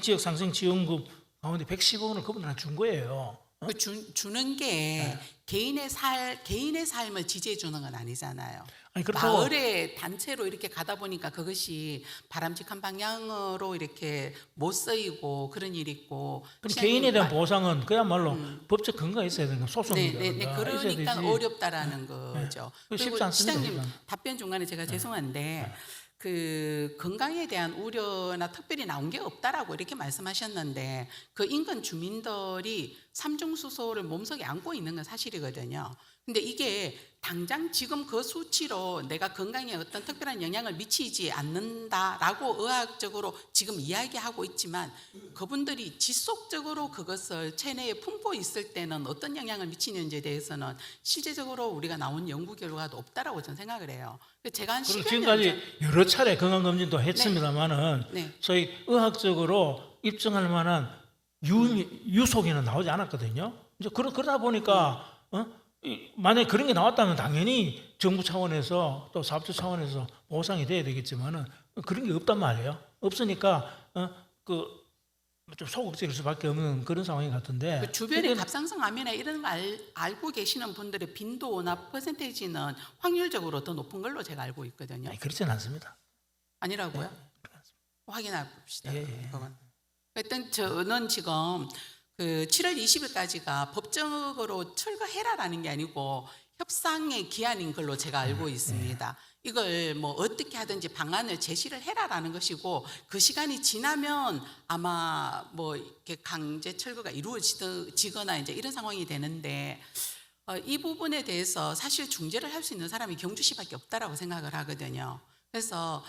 지역 상생 지원금 가운데 110억 원을 그분들한테 준 거예요. 그 주는 게 개인의 삶을 지지해 주는 건 아니잖아요. 아니, 그렇다고 마을의 단체로 이렇게 가다 보니까 그것이 바람직한 방향으로 이렇게 못 쓰이고 그런 일이 있고. 개인에 대한 보상은 그야말로 법적 근거가 있어야 되는 거 소송이 그러니까 어렵다라는 거죠. 쉽지 그리고 않습니다. 시장님 답변 중간에 제가 죄송한데 그 건강에 대한 우려나 특별히 나온 게 없다라고 이렇게 말씀하셨는데 그 인근 주민들이 삼중수소를 몸속에 안고 있는 건 사실이거든요. 근데 이게 당장 지금 그 수치로 내가 건강에 어떤 특별한 영향을 미치지 않는다라고 의학적으로 지금 이야기하고 있지만 그분들이 지속적으로 그것을 체내에 품고 있을 때는 어떤 영향을 미치는지에 대해서는 실제적으로 우리가 나온 연구 결과도 없다라고 저는 생각을 해요. 제가 한 그리고 10여 지금까지 여러 차례 건강검진도 했습니다만은 네. 저희 의학적으로 입증할 만한 유속에는 나오지 않았거든요. 이제 그러다 보니까 만약에 그런 게 나왔다면 당연히 정부 차원에서 또 사업주 차원에서 보상이 돼야 되겠지만은 그런 게 없단 말이에요. 없으니까 좀 소극적일 수밖에 없는 그런 상황이 같은데. 그 주변에 갑상선암이나 이런 거 알고 계시는 분들의 빈도나 퍼센테이지는 확률적으로 더 높은 걸로 제가 알고 있거든요. 아니, 그렇지는 않습니다. 아니라고요? 확인해 봅시다. 예. 그건. 하여튼 저는 지금 그 7월 20일까지가 법적으로 철거해라라는 게 아니고 협상의 기한인 걸로 제가 알고 있습니다. 이걸 뭐 어떻게 하든지 방안을 제시를 해라라는 것이고 그 시간이 지나면 아마 뭐 이렇게 강제 철거가 이루어지거나 이제 이런 상황이 되는데 이 부분에 대해서 사실 중재를 할 수 있는 사람이 경주시밖에 없다라고 생각을 하거든요. 그래서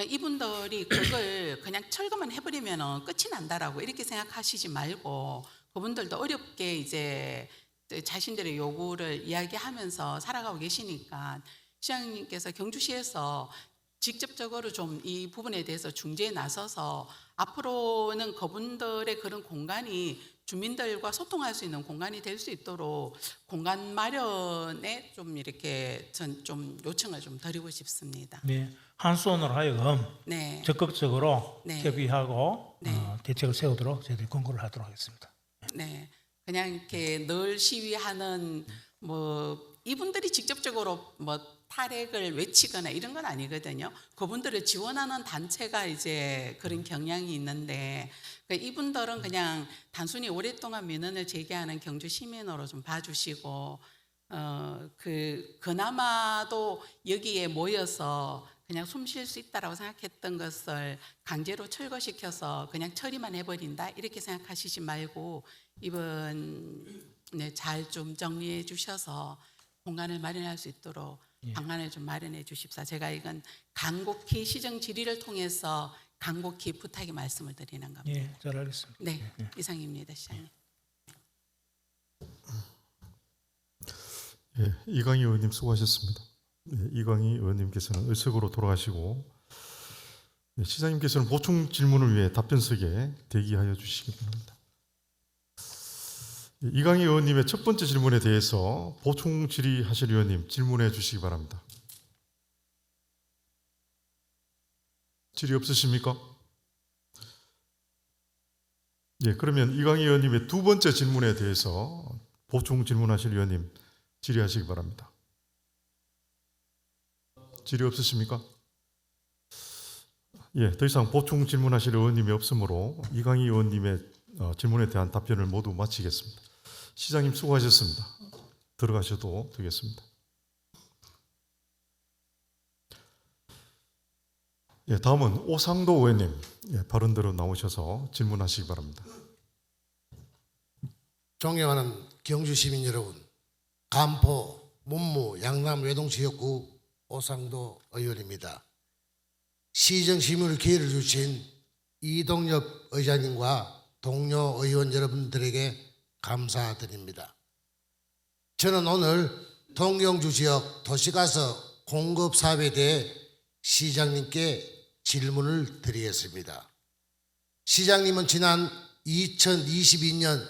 이분들이 그걸 그냥 철거만 해버리면 끝이 난다라고 이렇게 생각하시지 말고 그분들도 어렵게 이제 자신들의 요구를 이야기하면서 살아가고 계시니까 시장님께서 경주시에서 직접적으로 좀 이 부분에 대해서 중재에 나서서 앞으로는 그분들의 그런 공간이 주민들과 소통할 수 있는 공간이 될 수 있도록 공간 마련에 좀 이렇게 전 좀 요청을 좀 드리고 싶습니다. 네, 한수원으로 하여금 네. 적극적으로 네. 협의하고 네. 대책을 세우도록 저희들이 권고를 하도록 하겠습니다. 네. 그냥 이렇게 늘 시위하는 뭐 이분들이 직접적으로 뭐 탈핵을 외치거나 이런 건 아니거든요. 그분들을 지원하는 단체가 이제 그런 경향이 있는데 그러니까 이분들은 그냥 단순히 오랫동안 민원을 제기하는 경주 시민으로 좀 봐주시고 그나마도 여기에 모여서 그냥 숨 쉴 수 있다라고 생각했던 것을 강제로 철거시켜서 그냥 처리만 해버린다 이렇게 생각하시지 말고 이번에 잘 좀 정리해 주셔서 공간을 마련할 수 있도록 방안을 좀 마련해 주십사. 제가 이건 간곡히 시정 질의를 통해서 간곡히 부탁의 말씀을 드리는 겁니다. 예, 잘 알겠습니다. 네, 이상입니다, 시장님. 예, 이강희 의원님 수고하셨습니다. 예, 이강희 의원님께서는 의석으로 돌아가시고 예, 시장님께서는 보충 질문을 위해 답변석에 대기하여 주시기 바랍니다. 예, 이강희 의원님의 첫 번째 질문에 대해서 보충 질의하실 의원님 질문해 주시기 바랍니다. 질의 없으십니까? 예, 그러면 이강희 의원님의 두 번째 질문에 대해서 보충 질문하실 의원님 질의하시기 바랍니다. 질의 없으십니까? 예, 더 이상 보충 질문하실 의원님이 없으므로 이강희 의원님의 질문에 대한 답변을 모두 마치겠습니다. 시장님 수고하셨습니다. 들어가셔도 되겠습니다. 예, 다음은 오상도 의원님 예, 발언대로 나오셔서 질문하시기 바랍니다. 존경하는 경주 시민 여러분, 간포, 문무, 양남 외동지역구 오상도 의원입니다. 시정심의를 기회를 주신 이동엽 의장님과 동료 의원 여러분들에게 감사드립니다. 저는 오늘 동경주 지역 도시가스 공급 사업에 대해 시장님께 질문을 드리겠습니다. 시장님은 지난 2022년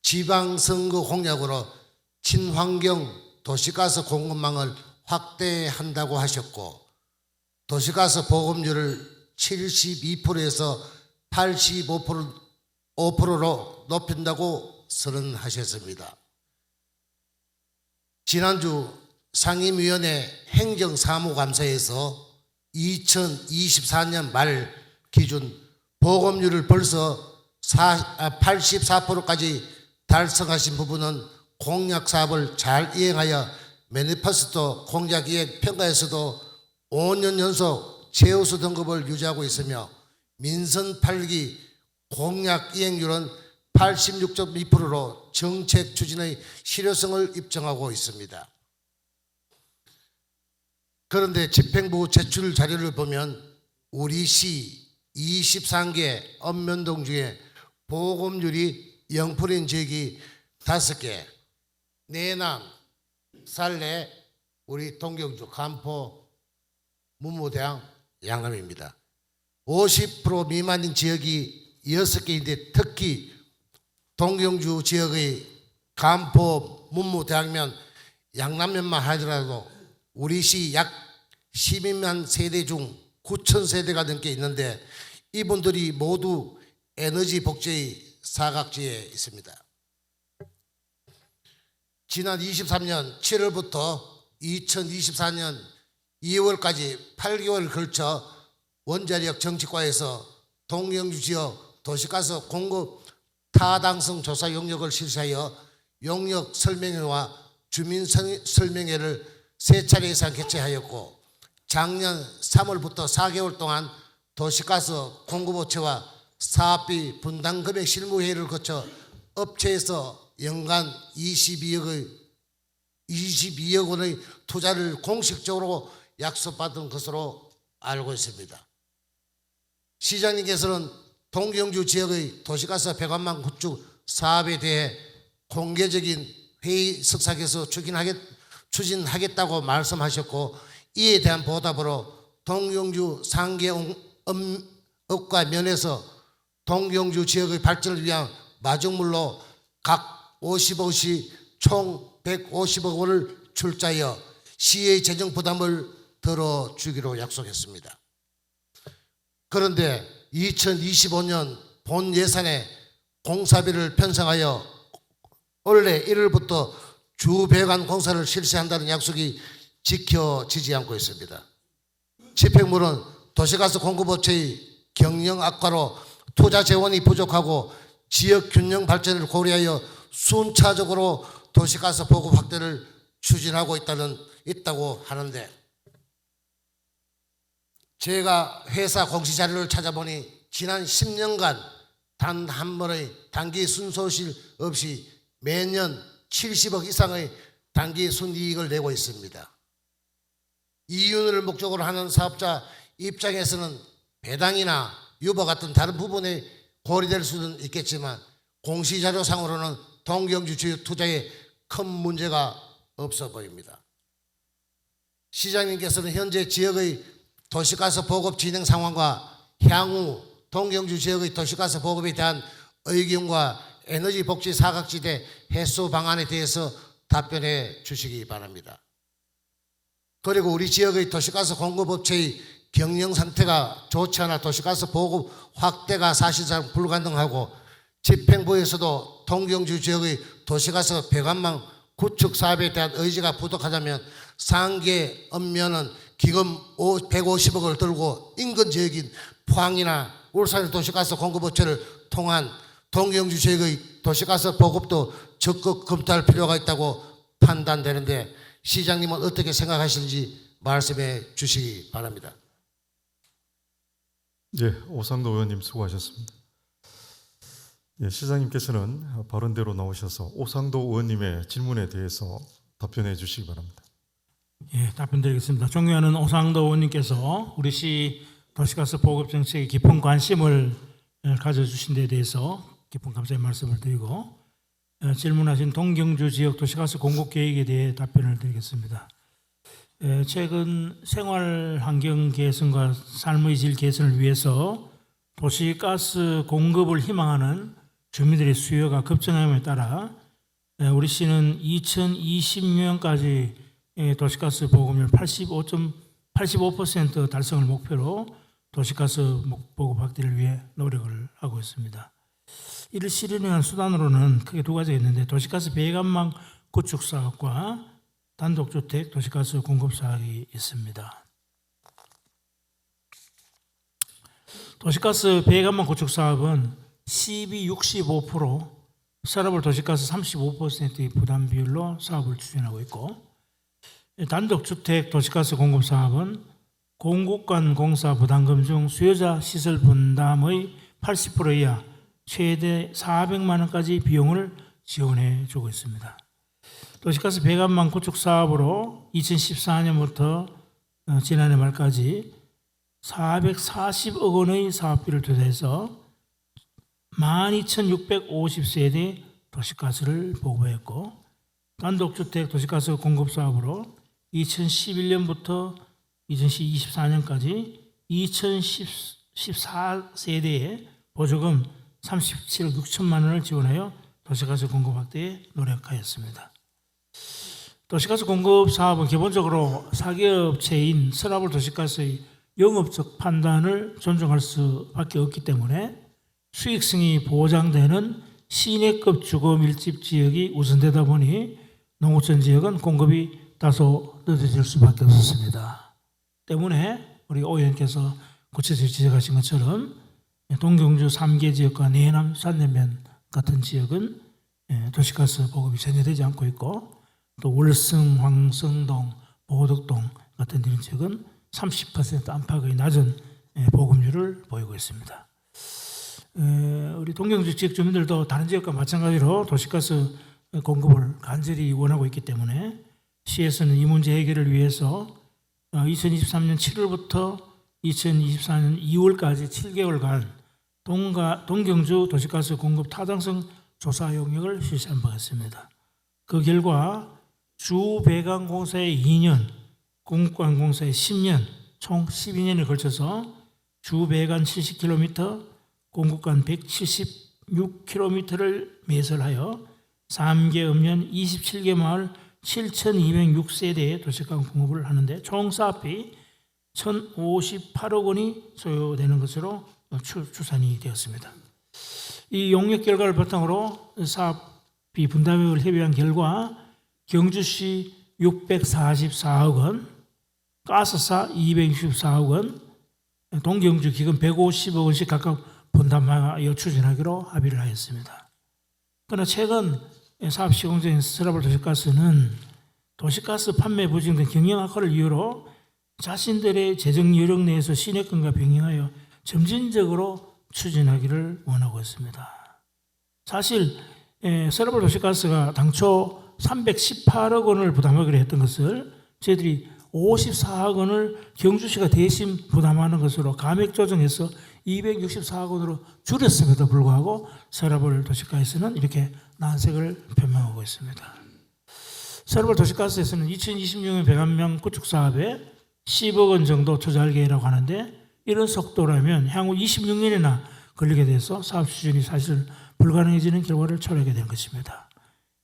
지방선거 공약으로 친환경 도시가스 공급망을 확대한다고 하셨고 도시가스 보급률을 72%에서 85%로 높인다고 선언하셨습니다. 지난주 상임위원회 행정사무감사에서 2024년 말 기준 보급률을 벌써 84%까지 달성하신 부분은 공약 사업을 잘 이행하여 매니페스토 공약 이행 평가에서도 5년 연속 최우수 등급을 유지하고 있으며 민선 8기 공약 이행률은 86.2%로 정책 추진의 실효성을 입증하고 있습니다. 그런데 집행부 제출 자료를 보면 우리 시 23개 읍면동 중에 보급률이 0%인 지역이 5개, 내남, 살래, 우리 동경주, 간포, 문무대항, 양남입니다. 50% 미만인 지역이 6개인데 특히 동경주 지역의 간포, 문무대항면, 양남면만 하더라도 우리 시 약 12만 세대 중 9천 세대가 넘게 있는데 이분들이 모두 에너지 복제의 사각지에 있습니다. 지난 23년 7월부터 2024년 2월까지 8개월을 걸쳐 원자력 정책과에서 동경주 지역 도시가스 공급 타당성 조사 용역을 실시하여 용역 설명회와 주민 설명회를 3차례 이상 개최하였고 작년 3월부터 4개월 동안 도시가스 공급업체와 사업비 분담 금액 실무회의를 거쳐 업체에서 연간 22억 원의 투자를 공식적으로 약속받은 것으로 알고 있습니다. 시장님께서는 동경주 지역의 도시가스 배관망 구축 사업에 대해 공개적인 회의 석상에서 추진하겠다고 말씀하셨고 이에 대한 보답으로 동경주 상계업과 면에서 동경주 지역의 발전을 위한 마중물로 각 50억씩 총 150억 원을 출자하여 시의 재정 부담을 덜어주기로 약속했습니다. 그런데 2025년 본 예산에 공사비를 편성하여 올해 1월부터 주 배관 공사를 실시한다는 약속이 지켜지지 않고 있습니다. 집행부는 도시가스 공급업체의 경영 악화로 투자 재원이 부족하고 지역 균형 발전을 고려하여 순차적으로 도시가스 보급 확대를 추진하고 있다고 하는데, 제가 회사 공시 자료를 찾아보니 지난 10년간 단 한 번의 단기 순손실 없이 매년 70억 이상의 단기 순이익을 내고 있습니다. 이윤을 목적으로 하는 사업자 입장에서는 배당이나 유보 같은 다른 부분에 고려될 수는 있겠지만 공시자료상으로는 동경주 주요 투자에 큰 문제가 없어 보입니다. 시장님께서는 현재 지역의 도시가스 보급 진행 상황과 향후 동경주 지역의 도시가스 보급에 대한 의견과 에너지 복지 사각지대 해소 방안에 대해서 답변해 주시기 바랍니다. 그리고 우리 지역의 도시가스 공급업체의 경영 상태가 좋지 않아 도시가스 보급 확대가 사실상 불가능하고, 집행부에서도 동경주 지역의 도시가스 배관망 구축 사업에 대한 의지가 부족하다면 상계 읍면은 기금 150억을 들고 인근 지역인 포항이나 울산의 도시가스 공급업체를 통한 동경주 지역의 도시가스 보급도 적극 검토할 필요가 있다고 판단되는데, 시장님은 어떻게 생각하시는지 말씀해 주시기 바랍니다. 예, 오상도 의원님 수고하셨습니다. 예, 시장님께서는 발언대로 나오셔서 오상도 의원님의 질문에 대해서 답변해 주시기 바랍니다. 예, 답변드리겠습니다. 존경하는 오상도 의원님께서 우리 시 도시가스 보급 정책에 깊은 관심을 가져주신 데 대해서 깊은 감사의 말씀을 드리고, 질문하신 동경주 지역 도시가스 공급 계획에 대해 답변을 드리겠습니다. 최근 생활 환경 개선과 삶의 질 개선을 위해서 도시가스 공급을 희망하는 주민들의 수요가 급증함에 따라 우리 시는 2020년까지 도시가스 보급률 85% 달성을 목표로 도시가스 보급 확대를 위해 노력을 하고 있습니다. 이를 실현하기 위한 수단으로는 크게 두 가지가 있는데, 도시가스 배관망 구축 사업과 단독주택 도시가스 공급 사업이 있습니다. 도시가스 배관망 구축 사업은 시비 65%, 서러블 도시가스 35%의 부담 비율로 사업을 추진하고 있고, 단독주택 도시가스 공급 사업은 공국 간 공사 부담금 중 수요자 시설 분담의 80% 이하 최대 400만 원까지 비용을 지원해 주고 있습니다. 도시가스 배관망 구축 사업으로 2014년부터 지난해 말까지 440억 원의 사업비를 투자해서 12,650세대 도시가스를 보급했고, 단독주택 도시가스 공급 사업으로 2011년부터 2024년까지 2,014세대에 보조금 37억 6천만 원을 지원하여 도시가스 공급 확대에 노력하였습니다. 도시가스 공급 사업은 기본적으로 사기업체인 서라블 도시가스의 영업적 판단을 존중할 수밖에 없기 때문에 수익성이 보장되는 시내급 주거 밀집 지역이 우선되다 보니 농어촌 지역은 공급이 다소 늦어질 수밖에 없었습니다. 때문에 우리 오 의원께서 구체적으로 지적하신 것처럼 동경주 3개 지역과 내남 산내면 같은 지역은 도시가스 보급이 전혀 되지 않고 있고, 또 월성, 황성동, 보덕동 같은 이런 지역은 30% 안팎의 낮은 보급률을 보이고 있습니다. 우리 동경주 지역 주민들도 다른 지역과 마찬가지로 도시가스 공급을 간절히 원하고 있기 때문에 시에서는 이 문제 해결을 위해서 2023년 7월부터 2024년 2월까지 7개월간 동경주 도시가스 공급 타당성 조사 용역을 실시한 바 있습니다. 그 결과 주 배관 공사에 2년, 공급관 공사에 10년, 총 12년에 걸쳐서 주 배관 70km, 공급관 176km를 매설하여 3개 읍면 27개 마을 7,206세대의 도시가스 공급을 하는데 총 사업비 1,058억 원이 소요되는 것으로 추산이 되었습니다. 이 용역 결과를 바탕으로 사업 분담액을 협의한 결과 경주시 644억 원, 가스사 264억 원, 동경주 기금 150억 원씩 각각 분담하여 추진하기로 합의를 하였습니다. 그러나 최근 사업 시공 중인 서라벌 도시가스는 도시가스 판매 부진 등 경영 악화를 이유로 자신들의 재정 여력 내에서 시내권과 병행하여 점진적으로 추진하기를 원하고 있습니다. 사실 서라벌 도시가스가 당초 318억 원을 부담하기로 했던 것을 저희들이 54억 원을 경주시가 대신 부담하는 것으로 감액 조정해서 264억 원으로 줄였음에도 불구하고 서라벌 도시가스는 이렇게 난색을 표명하고 있습니다. 서라벌 도시가스에서는 2026년 배관명 구축 사업에 10억 원 정도 투자할 계획이라고 하는데 이런 속도라면 향후 26년이나 걸리게 돼서 사업 추진이 사실 불가능해지는 결과를 초래하게 된 것입니다.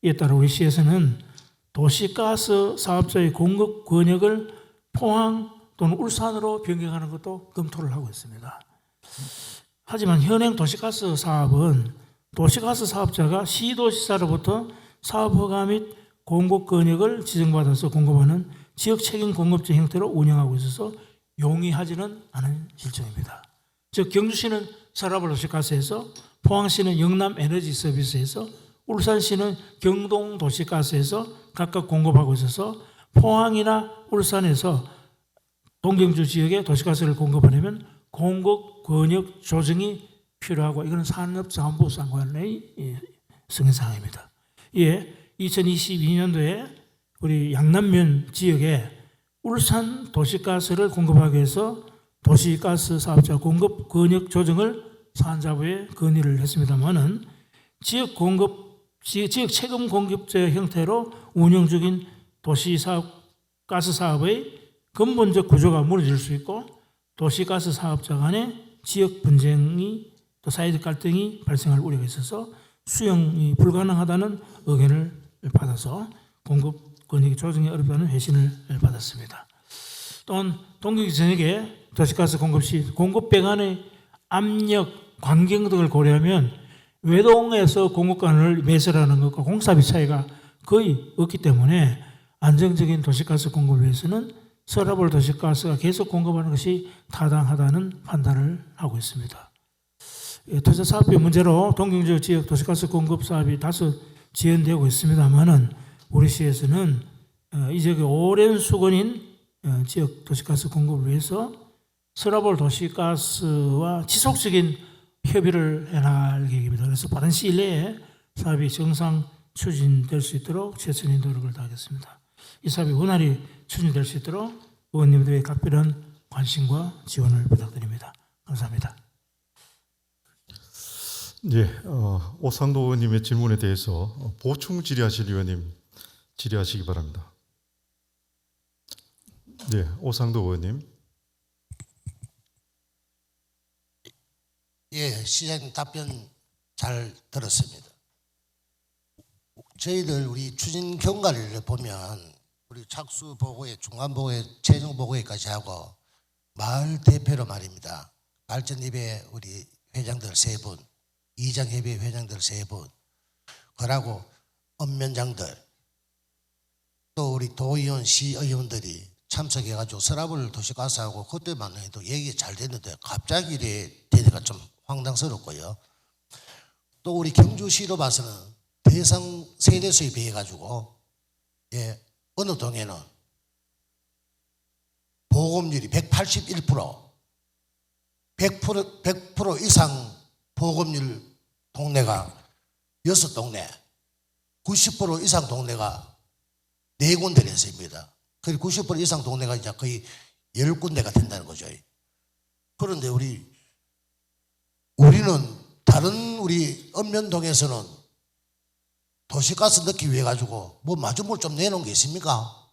이에 따라 우리 시에서는 도시가스 사업자의 공급 권역을 포항 또는 울산으로 변경하는 것도 검토를 하고 있습니다. 하지만 현행 도시가스 사업은 도시가스 사업자가 시도지사로부터 사업허가 및 공급 권역을 지정받아서 공급하는 지역 책임 공급제 형태로 운영하고 있어서 용이하지는 않은 실정입니다. 즉 경주시는 서라벌 도시가스에서, 포항시는 영남 에너지 서비스에서, 울산시는 경동 도시가스에서 각각 공급하고 있어서 포항이나 울산에서 동경주 지역에 도시가스를 공급하려면 공급 권역 조정이 필요하고 이건 산업자원부 장관의 승인사항입니다. 이에 2022년도에 우리 양남면 지역에 울산 도시가스를 공급하기 위해서 도시가스 사업자 공급 권역 조정을 산자부에 건의를 했습니다마는 지역 책임 공급제 형태로 운영 중인 도시가스 사업의 근본적 구조가 무너질 수 있고 도시가스 사업자 간의 지역 분쟁이 또 사회적 갈등이 발생할 우려가 있어서 수용이 불가능하다는 의견을 받아서 공급 권역 조정이 어렵다는 회신을 받았습니다. 또한 동경주 전역에 도시가스 공급 시 공급배 간의 압력, 관경 등을 고려하면 외동에서 공급관을 매설하는 것과 공사비 차이가 거의 없기 때문에 안정적인 도시가스 공급을 위해서는 서라벌 도시가스가 계속 공급하는 것이 타당하다는 판단을 하고 있습니다. 투자 사업비 문제로 동경주 지역 도시가스 공급 사업이 다소 지연되고 있습니다만은 우리 시에서는 이 지역의 오랜 수건인 지역 도시가스 공급을 위해서 서라벌 도시가스와 지속적인 협의를 해나갈 계획입니다. 그래서 빠른 시일 내에 사업이 정상 추진될 수 있도록 최선의 노력을 다하겠습니다. 이 사업이 원활히 추진될 수 있도록 의원님들의 각별한 관심과 지원을 부탁드립니다. 감사합니다. 예, 오상도 의원님의 질문에 대해서 보충 질의하실 의원님 질의하시기 바랍니다. 네, 오상도 의원님. 예, 시장님 답변 잘 들었습니다. 저희들 우리 추진 경과를 보면 우리 착수 보고회, 중간 보고회, 최종 보고회까지 하고 마을 대표로 말입니다. 발전협의 우리 회장들 3분, 이장협의 회장들 3분, 그러고 읍면장들, 또 우리 도의원, 시의원들이 참석해가지고 서라벌 도시가스하고 그때만 해도 얘기 잘 됐는데 갑자기 이래 되니까 좀 황당스럽고요. 또 우리 경주시로 봐서는 대상 세대 수입에 해가지고 어느 동에는 보급률이 100% 이상 보급률 동네가 6동네, 90% 이상 동네가 4군데를 했습니다. 그리고 90% 이상 동네가 이제 거의 10군데가 된다는 거죠. 그런데 우리는 다른 우리 읍면동에서는 도시가스 넣기 위해 가지고 뭐 마중물 좀 내놓은 게 있습니까?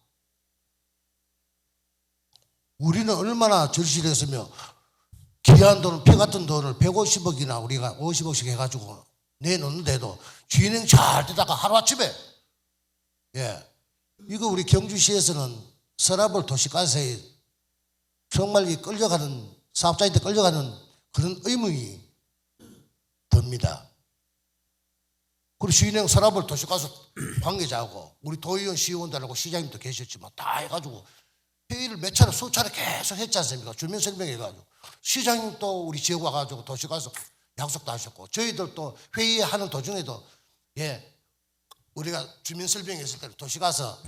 우리는 얼마나 절실했으며 귀한 돈, 피 같은 돈을 150억이나 우리가 50억씩 해가지고 내놓는데도 진행 잘 되다가 하루아침에 이거 우리 경주시에서는 서라벌 도시가스에 정말 이 끌려가는 사업자한테 끌려가는 그런 의문이 듭니다. 그리고 시은행 서랍을 도시가서 관계자하고 우리 도의원 시의원들하고 시장님도 계셨지만 다 해가지고 회의를 몇 차례 수차례 계속 했지 않습니까? 주민 설명해가지고 시장님도 우리 지역 와가지고 도시가서 약속도 하셨고 저희들도 회의하는 도중에도 예 우리가 주민 설명했을 때는 도시가서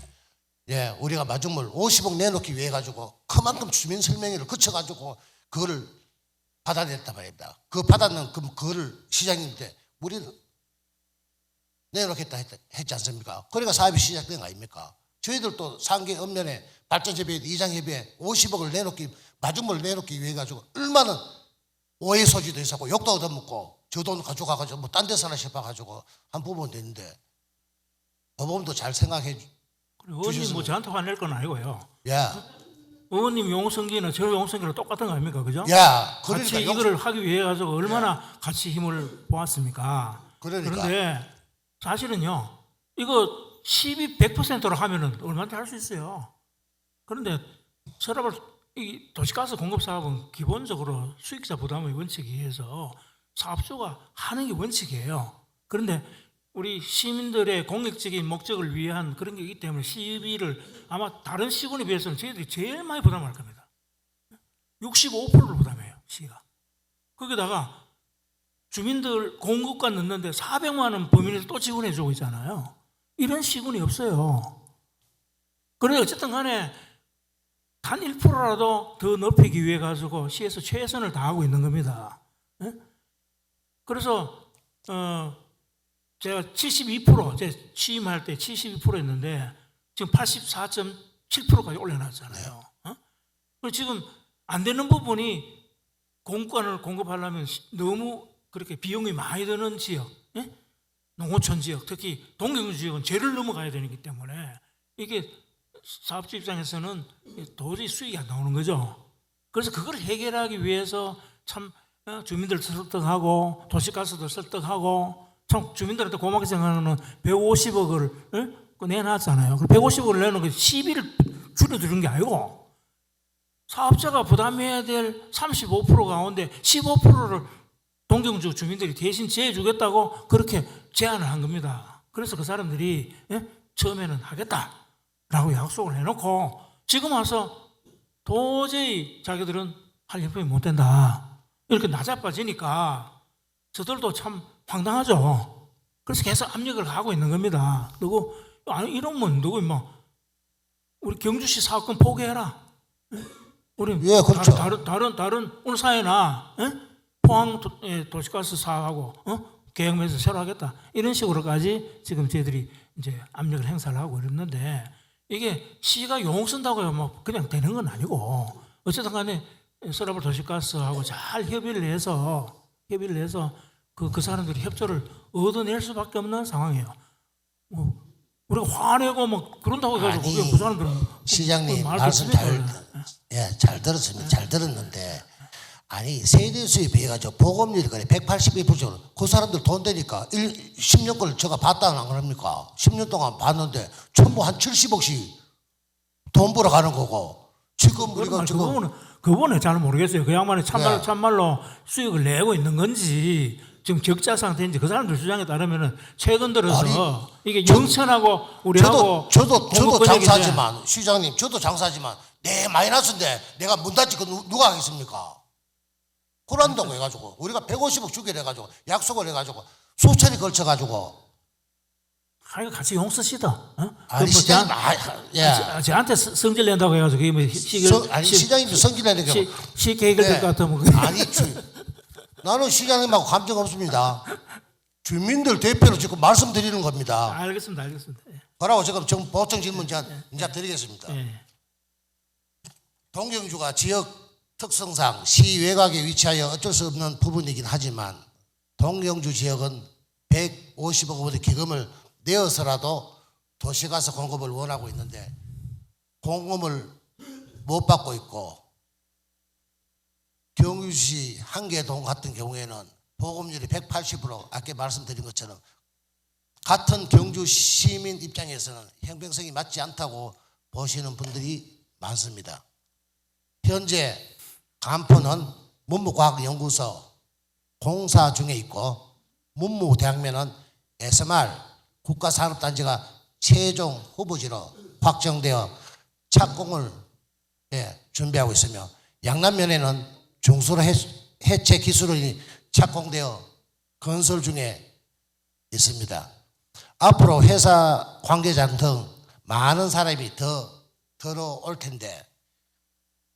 예 우리가 마중물 50억 내놓기 위해 가지고 그만큼 주민 설명회를 거쳐가지고 그거를 받아냈단 말입니다. 그 받았는 그거를 시장님한테 우리는 내놓겠다 했지 않습니까? 그러니까 사업이 시작된 거 아닙니까? 저희들도 상계 읍면에 발전협의회 이장협의회 50억을 내놓기 마중물을 내놓기 위해 가지고 얼마나 오해 소지도 있었고 욕도 얻어먹고 저 돈 가져가가지고 뭐 딴 데서나 싶어가지고 한 부분 됐는데 법원도 잘 생각해 그리고 의원님 뭐 저한테 화낼 건 아니고요. 야, 의원님 용성기는 저 용성기랑 똑같은 거 아닙니까, 그죠? 야, 같이 그러니까 이거를 하기 위해 가지고 얼마나 같이 힘을 보았습니까? 그러니까. 그런데 사실은요, 이거 12, 100%로 하면은 얼마든지 할 수 있어요. 그런데 서랍을 이 도시가스 공급 사업은 기본적으로 수익자 부담의 원칙에 의해서 사업주가 하는 게 원칙이에요. 그런데 우리 시민들의 공익적인 목적을 위한 그런 게 있기 때문에 시비를 아마 다른 시군에 비해서는 저희들이 제일 많이 부담할 겁니다. 65%를 부담해요, 시가. 거기다가 주민들 공급과 넣는데 400만 원 범위에서 또 지원해 주고 있잖아요. 이런 시군이 없어요. 그런데 어쨌든 간에 단 1%라도 더 높이기 위해 가지고 시에서 최선을 다하고 있는 겁니다. 예? 그래서 제가 72% 제 취임할 때 72%였는데 지금 84.7%까지 올려놨잖아요. 그리고 지금 안 되는 부분이 공급관을 공급하려면 너무 그렇게 비용이 많이 드는 지역, 예? 농어촌 지역, 특히 동경주 지역은 죄를 넘어가야 되기 때문에 이게 사업주 입장에서는 도저히 수익이 안 나오는 거죠. 그래서 그걸 해결하기 위해서 참 주민들 설득하고 도시가스도 설득하고 참 주민들한테 고맙게 생각하는 150억을 내놨잖아요. 그 150억을 내놓은 게 시비를 줄여드는 게 아니고 사업자가 부담해야 될 35% 가운데 15%를 동경주 주민들이 대신 제해주겠다고 그렇게 제안을 한 겁니다. 그래서 그 사람들이 처음에는 하겠다라고 약속을 해놓고 지금 와서 도저히 자기들은 할 형편이 못 된다. 이렇게 나자빠지니까 저들도 참 황당하죠. 그래서 계속 압력을 가하고 있는 겁니다. 누구 아니 이러면 누구 뭐 우리 경주시 사업권 포기해라. 우리 예, 그렇죠. 다른 오늘 사회나 포항 도시가스 사업하고 계획면에서 새로 하겠다 이런 식으로까지 지금 저희들이 이제 압력을 행사를 하고 이랬는데 이게 시가 용 쓴다고 뭐 그냥 되는 건 아니고 어쨌든 간에 서라벌 도시가스하고 잘 협의를 해서 그 사람들이 협조를 얻어낼 수밖에 없는 상황이에요. 우리가 화내고 뭐 그런다고 해가지고 아니, 그게 그 사람들은 시장님 말도 말씀 잘 들었습니다. 잘 들었는데 아니 세대 수입에 해가지고 보급률이 그래 182%. 그 사람들 돈 되니까 10년 걸 제가 봤다는 안 그럽니까? 10년 동안 봤는데 전부 한 70억씩 돈 벌어 가는 거고 지금 우리가 지금 그거는 잘 모르겠어요. 그 양반이 참말로 수익을 내고 있는 건지 지금 적자 상태인지 그 사람들 주장에 따르면은 최근 들어서 이게 영천하고 우리하고 저도 장사지만 시장님 저도 장사지만 내 마이너스인데 내가 문 닫지 그 누가 하겠습니까? 그런다고 해가지고 우리가 150억 주기로 해가지고 약속을 해가지고 수차례 걸쳐가지고 같이 용 쓰시다. 아니 뭐 시장님 저한테 성질 낸다고 해가지고 그게 뭐 시장님도 성질 내는 게 쉽게 해결될 것 같으면 아니 나는 시장님하고 감정 없습니다. 주민들 대표로 지금 말씀드리는 겁니다. 알겠습니다. 그러고 지금 보충 질문 이제 드리겠습니다. 예. 동경주가 지역 특성상 시 외곽에 위치하여 어쩔 수 없는 부분이긴 하지만 동경주 지역은 150억 원의 기금을 내어서라도 도시가스 공급을 원하고 있는데 공급을 못 받고 있고 경주시 한계동 같은 경우에는 보급률이 180% 아까 말씀드린 것처럼 같은 경주 시민 입장에서는 형평성이 맞지 않다고 보시는 분들이 많습니다. 현재 간포는 문무과학연구소 공사 중에 있고 문무대학면은 SMR 국가산업단지가 최종 후보지로 확정되어 착공을 준비하고 있으며 양남면에는 중수로 해체 기술이 착공되어 건설 중에 있습니다. 앞으로 회사 관계자 등 많은 사람이 더 들어올 텐데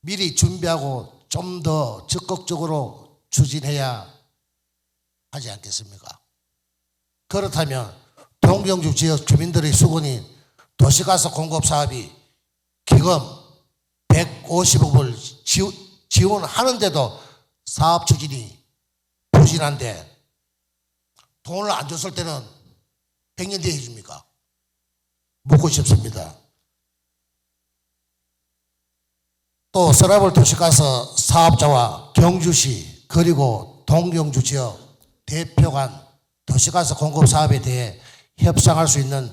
미리 준비하고 좀 더 적극적으로 추진해야 하지 않겠습니까? 그렇다면 동경주 지역 주민들의 수건인 도시가스 공급 사업이 기금 150억을 지원하는데도 사업 추진이 부진한데 돈을 안 줬을 때는 100년 뒤에 해줍니까? 묻고 싶습니다. 또 서라벌 도시가스 사업자와 경주시 그리고 동경주 지역 대표 간 도시가스 공급 사업에 대해 협상할 수 있는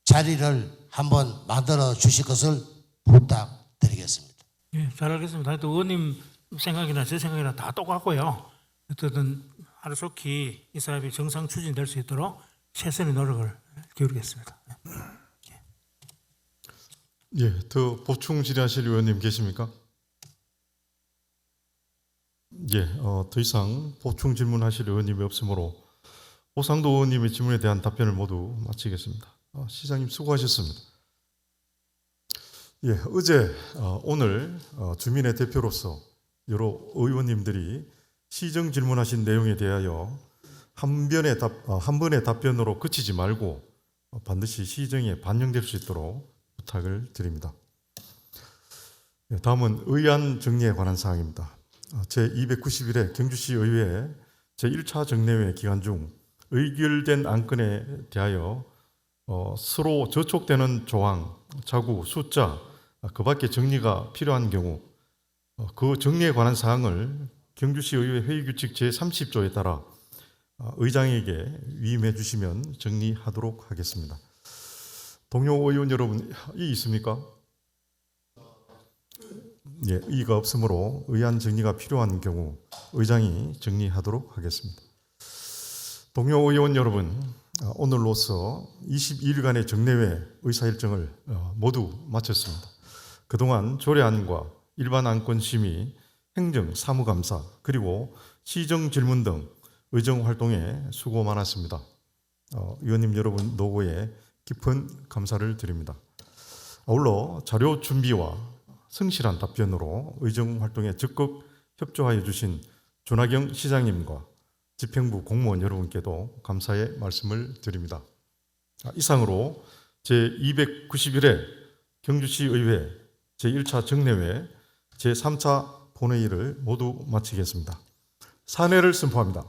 자리를 한번 만들어 주실 것을 부탁드리겠습니다. 예, 잘 알겠습니다. 또 의원님 생각이나 제 생각이나 다 똑같고요. 어쨌든 하루속히 이 사업이 정상 추진될 수 있도록 최선의 노력을 기울이겠습니다. 예, 더 보충 질의하실 의원님 계십니까? 예, 더 이상 보충 질문하실 의원님이 없으므로 오상도 의원님의 질문에 대한 답변을 모두 마치겠습니다. 시장님 수고하셨습니다. 예, 어제 오늘 주민의 대표로서 여러 의원님들이 시정 질문하신 내용에 대하여 한 번의 답변으로 그치지 말고 반드시 시정에 반영될 수 있도록 부탁을 드립니다. 예, 다음은 의안 정리에 관한 사항입니다. 제291회 경주시 의회 제1차 정례회 기간 중 의결된 안건에 대하여 서로 저촉되는 조항, 자구, 숫자, 그 밖에 정리가 필요한 경우 그 정리에 관한 사항을 경주시 의회 회의규칙 제30조에 따라 의장에게 위임해 주시면 정리하도록 하겠습니다. 동료 의원 여러분, 이 있습니까? 예, 이의가 없으므로 의안 정리가 필요한 경우 의장이 정리하도록 하겠습니다. 동료 의원 여러분, 오늘로서 22일간의 정례회 의사일정을 모두 마쳤습니다. 그동안 조례안과 일반 안건 심의, 행정 사무감사, 그리고 시정 질문 등 의정 활동에 수고 많았습니다. 의원님 여러분 노고에 깊은 감사를 드립니다. 아울러 자료 준비와 성실한 답변으로 의정 활동에 적극 협조하여 주신 조나경 시장님과 집행부 공무원 여러분께도 감사의 말씀을 드립니다. 이상으로 제291회 경주시 의회 제1차 정례회 제3차 본회의를 모두 마치겠습니다. 산회를 선포합니다.